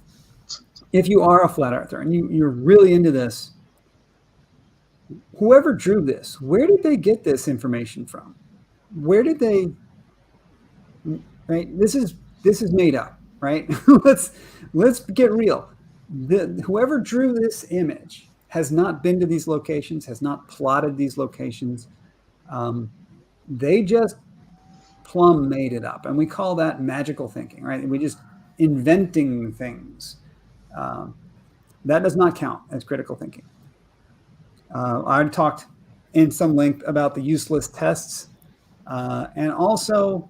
if you are a flat earther and you're really into this, whoever drew this, where did they get this information from? Where did they, right? This is made up, right? let's get real. Whoever drew this image has not been to these locations, has not plotted these locations. They just plumb made it up. And we call that magical thinking, right? We just inventing things. That does not count as critical thinking. I talked in some length about the useless tests. And also,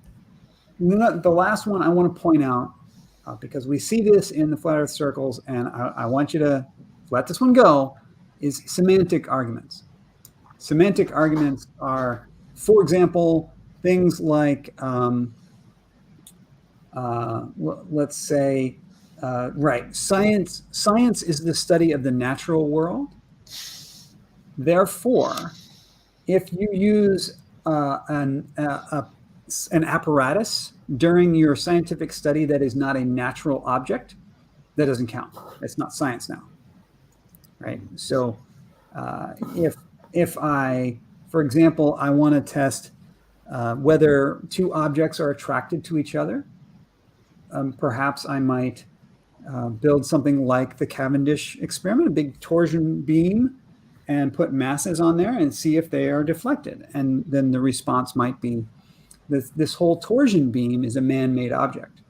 the last one I want to point out, because we see this in the flat earth circles, and I want you to let this one go, is semantic arguments. Semantic arguments are, for example, things like, let's say, right, science is the study of the natural world. Therefore, if you use a an apparatus during your scientific study that is not a natural object, that doesn't count. It's not science now, right? So if I, for example, I want to test whether two objects are attracted to each other, perhaps I might build something like the Cavendish experiment, a big torsion beam, and put masses on there and see if they are deflected. And then the response might be, this whole torsion beam is a man-made object.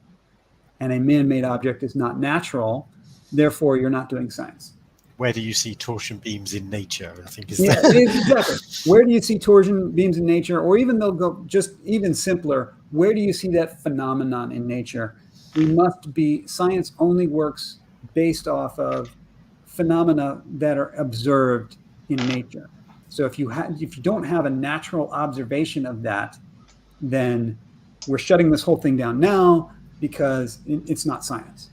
And a man-made object is not natural, therefore you're not doing science. Where do you see torsion beams in nature? I think is exactly. Where do you see torsion beams in nature? Or even they'll go just even simpler, where do you see that phenomenon in nature? Science only works based off of phenomena that are observed in nature. So if you don't have a natural observation of that, then we're shutting this whole thing down now because it's not science.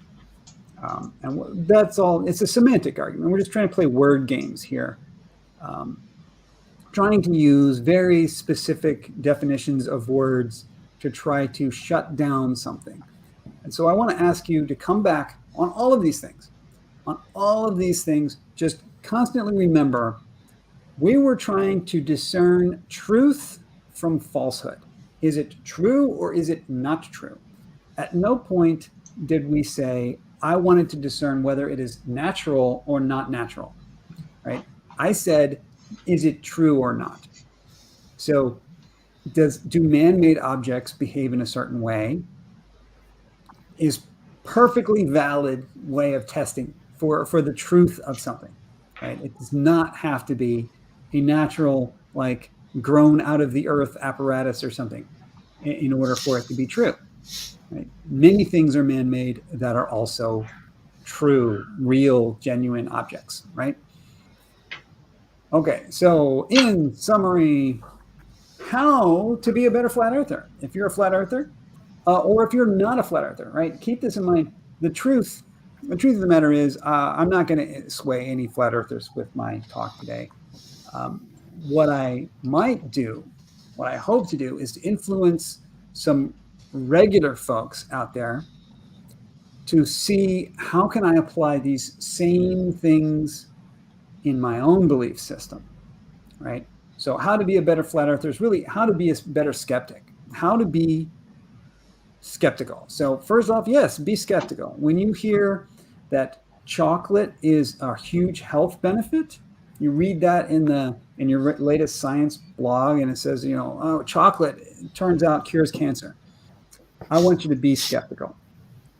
And that's all. It's a semantic argument. We're just trying to play word games here, trying to use very specific definitions of words to try to shut down something. And so I want to ask you to come back on all of these things. On all of these things, just constantly remember, we were trying to discern truth from falsehood. Is it true or is it not true? At no point did we say, I wanted to discern whether it is natural or not natural, right? I said, is it true or not? So do man-made objects behave in a certain way? Is perfectly valid way of testing for the truth of something, right? It does not have to be a natural, like grown out of the earth apparatus or something in order for it to be true. Right? Many things are man-made that are also true, real, genuine objects, right? Okay, so in summary, how to be a better flat earther. If you're a flat earther, or if you're not a flat earther, right? Keep this in mind. The truth of the matter is, I'm not going to sway any flat earthers with my talk today. What I might do, what I hope to do, is to influence some regular folks out there to see how can I apply these same things in my own belief system, right? So how to be a better flat earther is really how to be a better skeptic, how to be skeptical. So first off, yes, be skeptical. When you hear that chocolate is a huge health benefit, you read that in your latest science blog and it says, oh, chocolate, it turns out cures cancer. I want you to be skeptical,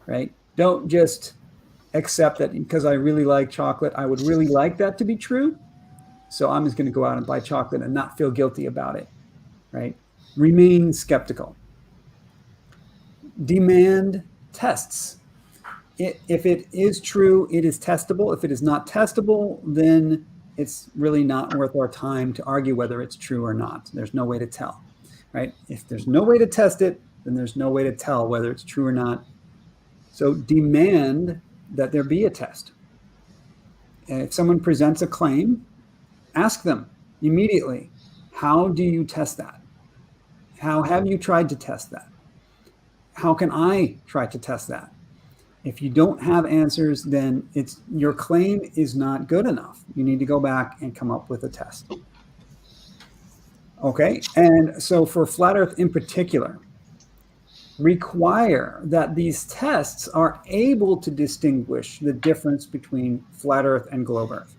right? Don't just accept that because I really like chocolate, I would really like that to be true. So I'm just going to go out and buy chocolate and not feel guilty about it, right? Remain skeptical. Demand tests. If it is true, it is testable. If it is not testable, then it's really not worth our time to argue whether it's true or not. There's no way to tell, right? If there's no way to test it, then there's no way to tell whether it's true or not. So demand that there be a test. And if someone presents a claim, ask them immediately, how do you test that? How have you tried to test that? How can I try to test that? If you don't have answers, then your claim is not good enough. You need to go back and come up with a test. Okay, and so for Flat Earth in particular, require that these tests are able to distinguish the difference between Flat Earth and Globe Earth,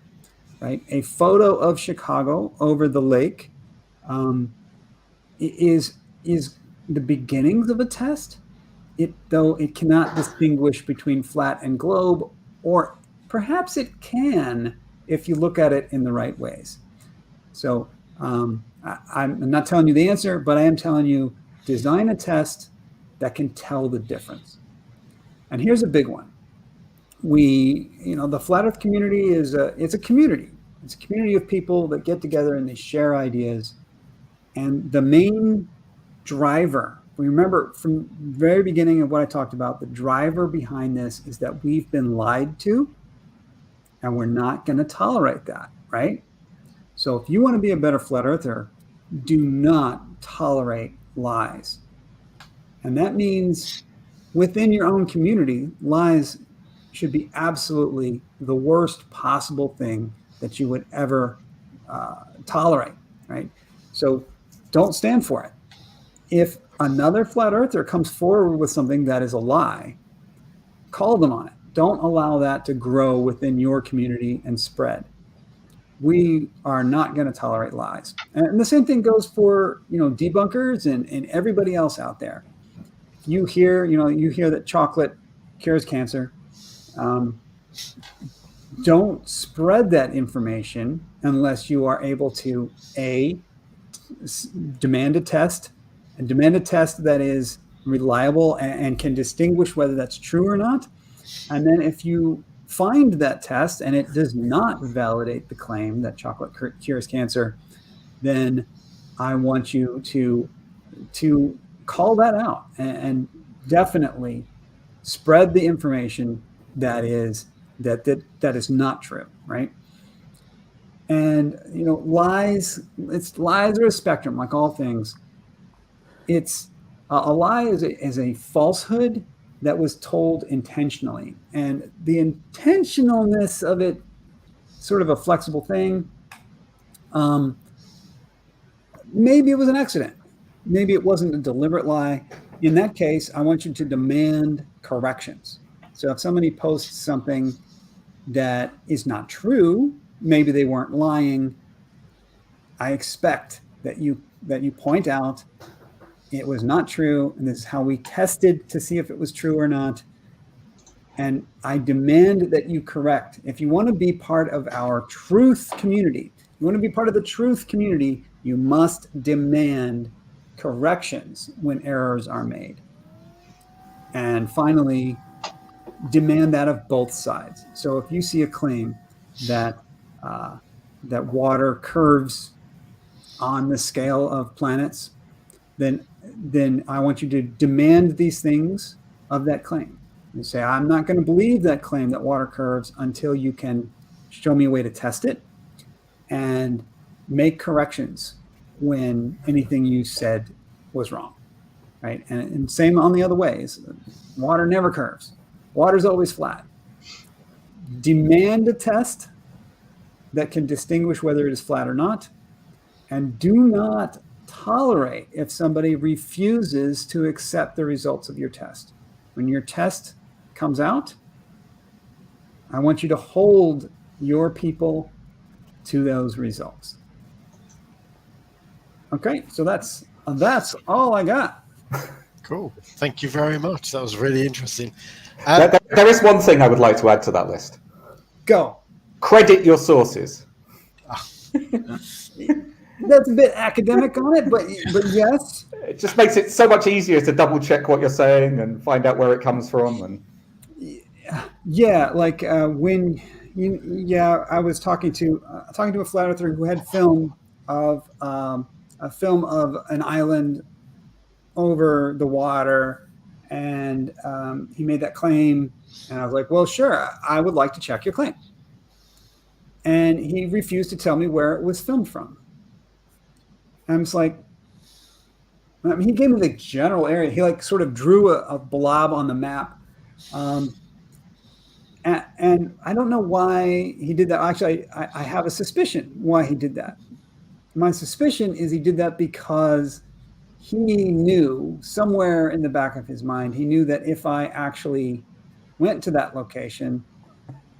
right? A photo of Chicago over the lake is the beginnings of a test. Though it cannot distinguish between flat and globe, or perhaps it can if you look at it in the right ways. So I'm not telling you the answer, but I am telling you, design a test that can tell the difference. And here's a big one. The Flat Earth community it's a community. It's a community of people that get together and they share ideas. And the main driver, we remember from the very beginning of what I talked about, the driver behind this is that we've been lied to and we're not going to tolerate that, right? So if you want to be a better flat earther, do not tolerate lies. And that means within your own community, lies should be absolutely the worst possible thing that you would ever tolerate, right? So don't stand for it. If another flat earther comes forward with something that is a lie, call them on it. Don't allow that to grow within your community and spread. We are not going to tolerate lies. And the same thing goes for, debunkers and everybody else out there. You hear that chocolate cures cancer. Don't spread that information unless you are able to demand a test that is reliable and can distinguish whether that's true or not. And then if you find that test and it does not validate the claim that chocolate cures cancer, then I want you to call that out and definitely spread the information that is not true, right? And lies are a spectrum, like all things. It's a lie is a falsehood that was told intentionally, and the intentionalness of it, sort of a flexible thing. Maybe it was an accident. Maybe it wasn't a deliberate lie. In that case, I want you to demand corrections. So if somebody posts something that is not true, maybe they weren't lying, I expect that you point out it was not true, and this is how we tested to see if it was true or not. And I demand that you correct. If you want to be part of our truth community, you must demand corrections when errors are made. And finally, demand that of both sides. So if you see a claim that water curves on the scale of planets, then I want you to demand these things of that claim. You say, I'm not going to believe that claim that water curves until you can show me a way to test it and make corrections when anything you said was wrong, right? And same on the other ways. Water never curves. Water's always flat. Demand a test that can distinguish whether it is flat or not, and do not tolerate if somebody refuses to accept the results of your test. When your test comes out, I want you to hold your people to those results. Okay, so that's all I got. Cool. Thank you very much. That was really interesting. There is one thing I would like to add to that list. Go. Credit your sources. That's a bit academic on it, but yes. It just makes it so much easier to double check what you're saying and find out where it comes from. And yeah, like I was talking to a flat earther who had film of an island over the water, and he made that claim, and I was like, well, sure, I would like to check your claim. And he refused to tell me where it was filmed from. And I'm just like, he gave me the general area. He sort of drew a blob on the map. And I don't know why he did that. Actually, I have a suspicion why he did that. My suspicion is he did that because he knew somewhere in the back of his mind, he knew that if I actually went to that location,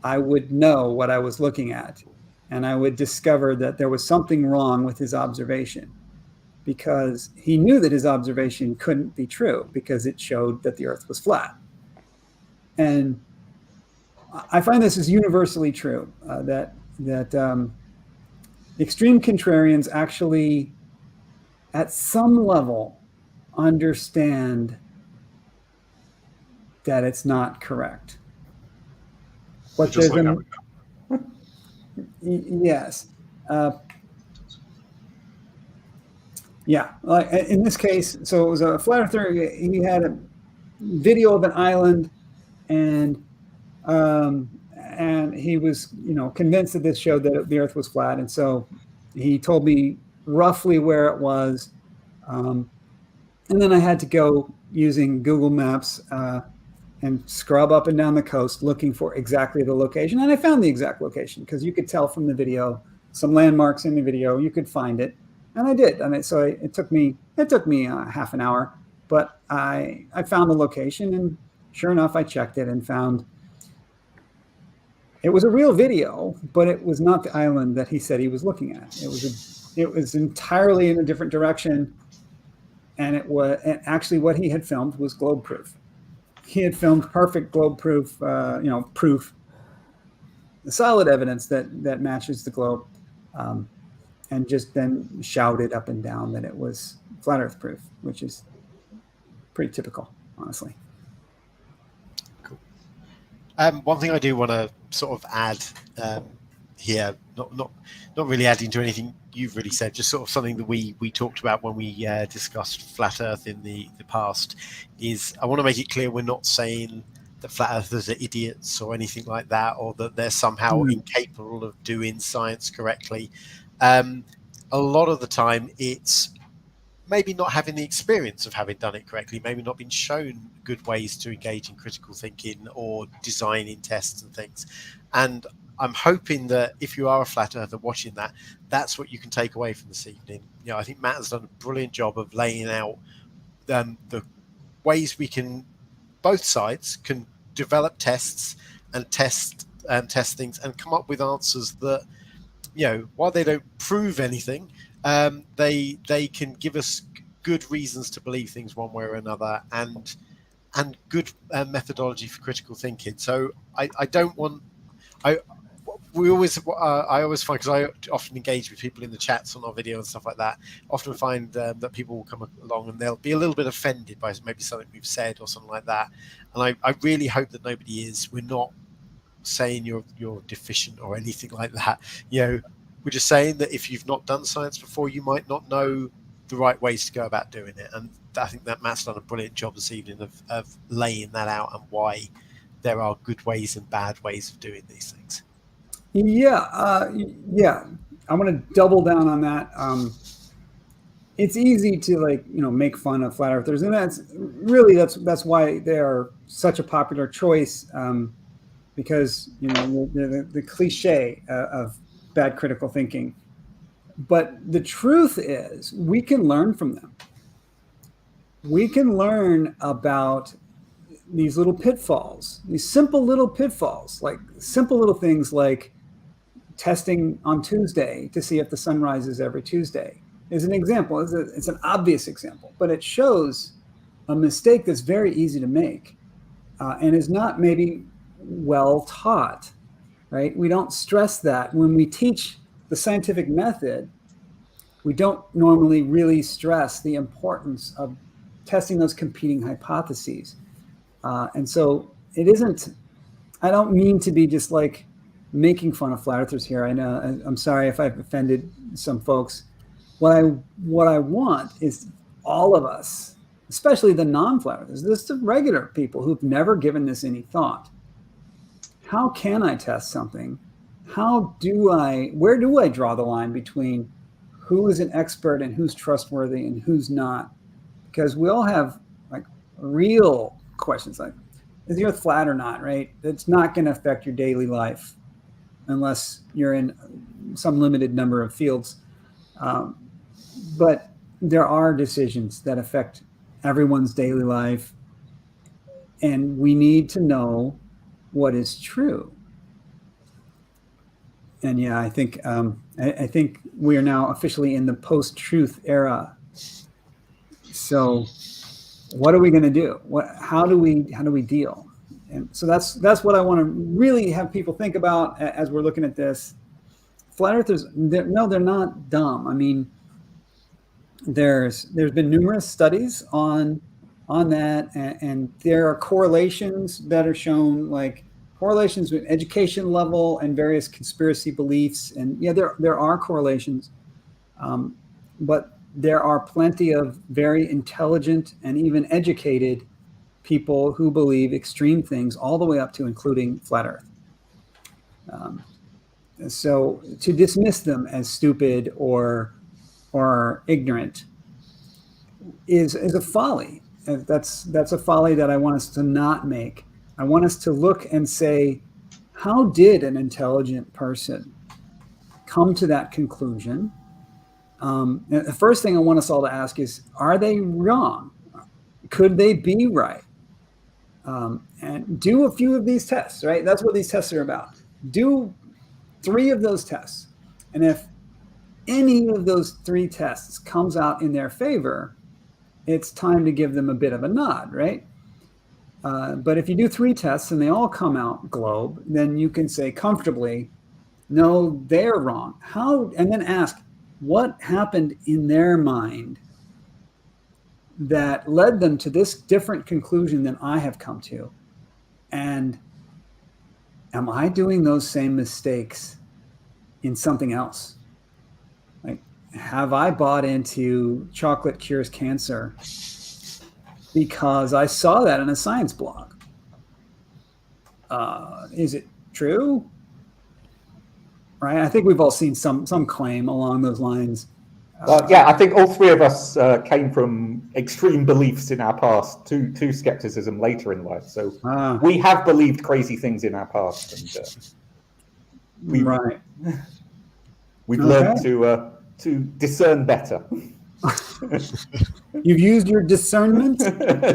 I would know what I was looking at. And I would discover that there was something wrong with his observation, because he knew that his observation couldn't be true because it showed that the Earth was flat. And I find this is universally true, that extreme contrarians actually, at some level, understand that it's not correct. But just there's like yes. Yeah, like in this case, so it was a flat earther. He had a video of an island, and he was, convinced that this showed that the Earth was flat, and so he told me roughly where it was, and then I had to go using Google Maps and scrub up and down the coast looking for exactly the location. And I found the exact location because you could tell from the video, some landmarks in the video, you could find it. And I did. I mean, so it took me half an hour, but I found the location, and sure enough, I checked it and found it was a real video, but it was not the island that he said he was looking at. It was entirely in a different direction, and actually what he had filmed was globe proof. He had filmed perfect globe proof, proof, the solid evidence that matches the globe, and just then shouted up and down that it was flat Earth proof, which is pretty typical, honestly. Cool. One thing I do want to sort of add here, not really adding to anything you've really said, just sort of something that we talked about when we discussed flat Earth in the past, is I want to make it clear we're not saying that flat earthers are idiots or anything like that, or that they're somehow incapable of doing science correctly. A lot of the time it's maybe not having the experience of having done it correctly, maybe not been shown good ways to engage in critical thinking or designing tests and things. And I'm hoping that if you are a flat earther watching that, that's what you can take away from this evening. You know, I think Matt has done a brilliant job of laying out the ways we can, both sides can develop tests and test things and come up with answers that, you know, while they don't prove anything, they can give us good reasons to believe things one way or another, and good methodology for critical thinking. So I always find, because I often engage with people in the chats on our video and stuff like that, often find that people will come along and they'll be a little bit offended by maybe something we've said or something like that. And I really hope that nobody is. We're not saying you're deficient or anything like that. You know, we're just saying that if you've not done science before, you might not know the right ways to go about doing it. And I think that Matt's done a brilliant job this evening of laying that out, and why there are good ways and bad ways of doing these things. Yeah. I'm going to double down on that. It's easy to make fun of flat earthers, and that's why they are such a popular choice, because the cliche of bad critical thinking. But the truth is, we can learn from them. We can learn about these little pitfalls, these simple little pitfalls, like simple little things like testing on Tuesday to see if the sun rises every Tuesday is an example. It's an obvious example, but it shows a mistake that's very easy to make, and is not maybe well taught, right? We don't stress that when we teach the scientific method. We don't normally really stress the importance of testing those competing hypotheses. And so it isn't, I don't mean to be just like making fun of flat earthers here. I know, I'm sorry if I've offended some folks. What I want is all of us, especially the non-flat earthers, the regular people who've never given this any thought. How can I test something? Where do I draw the line between who is an expert and who's trustworthy and who's not? Because we all have like real questions like, is the earth flat or not, right? It's not going to affect your daily life unless you're in some limited number of fields. But there are decisions that affect everyone's daily life, and we need to know what is true. And yeah, I think we are now officially in the post-truth era. So what are we going to do? How do we deal? And so that's what I want to really have people think about as we're looking at this. Flat earthers, they're not dumb. I mean, there's been numerous studies on that, and there are correlations that are shown, like correlations with education level and various conspiracy beliefs. And yeah, there are correlations, but there are plenty of very intelligent and even educated people who believe extreme things, all the way up to including flat Earth. So to dismiss them as stupid or ignorant is a folly. That's a folly that I want us to not make. I want us to look and say, how did an intelligent person come to that conclusion? And the first thing I want us all to ask is, are they wrong? Could they be right? And do a few of these tests, right? That's what these tests are about. Do 3 of those tests. And if any of those 3 tests comes out in their favor, it's time to give them a bit of a nod, right? But if you do 3 tests and they all come out globe, then you can say comfortably, no, they're wrong. How? And then ask, what happened in their mind that led them to this different conclusion than I have come to? And am I doing those same mistakes in something else? Like, have I bought into chocolate cures cancer because I saw that in a science blog? Is it true? Right? I think we've all seen some claim along those lines. Yeah, I think all 3 of us came from extreme beliefs in our past to skepticism later in life. So we have believed crazy things in our past, and we've learned to discern better. You've used your discernment?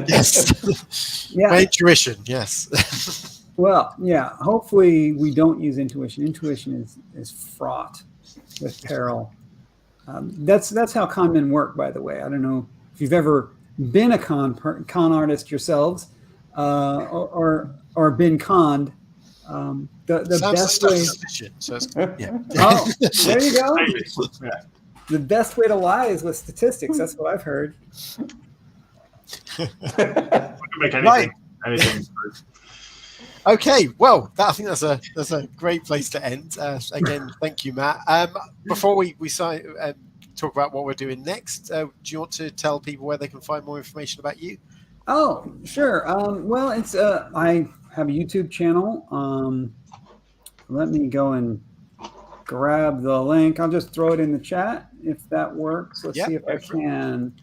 Yes. Yeah. My intuition, yes. Well, yeah, hopefully we don't use intuition. Intuition is fraught with peril. That's how con men work, by the way. I don't know if you've ever been a con artist yourselves, or been conned. The best way. So yeah. Oh, there you go. Yeah. The best way to lie is with statistics. That's what I've heard. We can make anything proof. Okay, well, I think that's a great place to end. Again, thank you, Matt. Before we talk about what we're doing next, do you want to tell people where they can find more information about you? Oh, sure. Well, it's I have a YouTube channel. Let me go and grab the link. I'll just throw it in the chat if that works. Let's see if I can.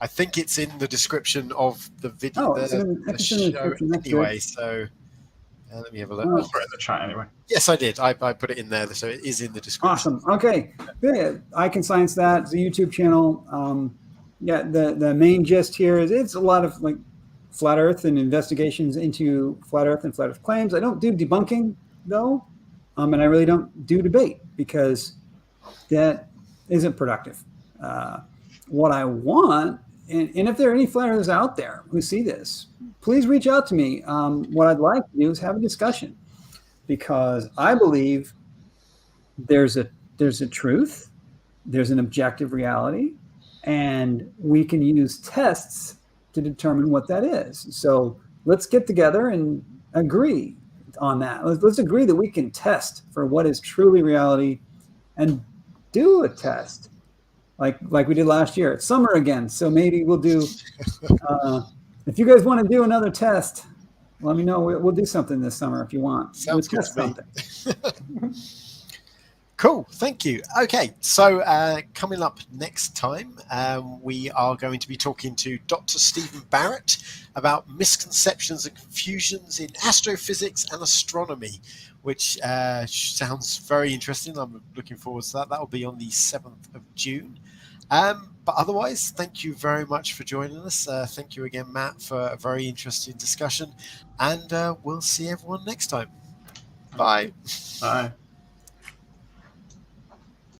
I think it's in the description of the video, it's in the show anyway. Good. So let me have a look. I'll put it in the chat anyway. Yes, I did. I put it in there, so it is in the description. Awesome. Okay. Good. I Can Science That. It's a YouTube channel. Yeah, the main gist here is it's a lot of like flat Earth and investigations into flat Earth and flat Earth claims. I don't do debunking though, and I really don't do debate because that isn't productive. What I want, and if there are any flat earthers out there who see this, please reach out to me. What I'd like to do is have a discussion because I believe there's a truth, there's an objective reality, and we can use tests to determine what that is. So let's get together and agree on that. Let's agree that we can test for what is truly reality and do a test like we did last year. It's summer again, so maybe we'll do, if you guys want to do another test, let me know. We'll do something this summer if you want. Sounds good to me. Cool, thank you. Okay, so coming up next time, we are going to be talking to Dr. Stephen Barrett about misconceptions and confusions in astrophysics and astronomy, which sounds very interesting. I'm looking forward to that. That will be on the 7th of June. But otherwise, thank you very much for joining us. Thank you again, Matt, for a very interesting discussion. And we'll see everyone next time. Bye. Bye.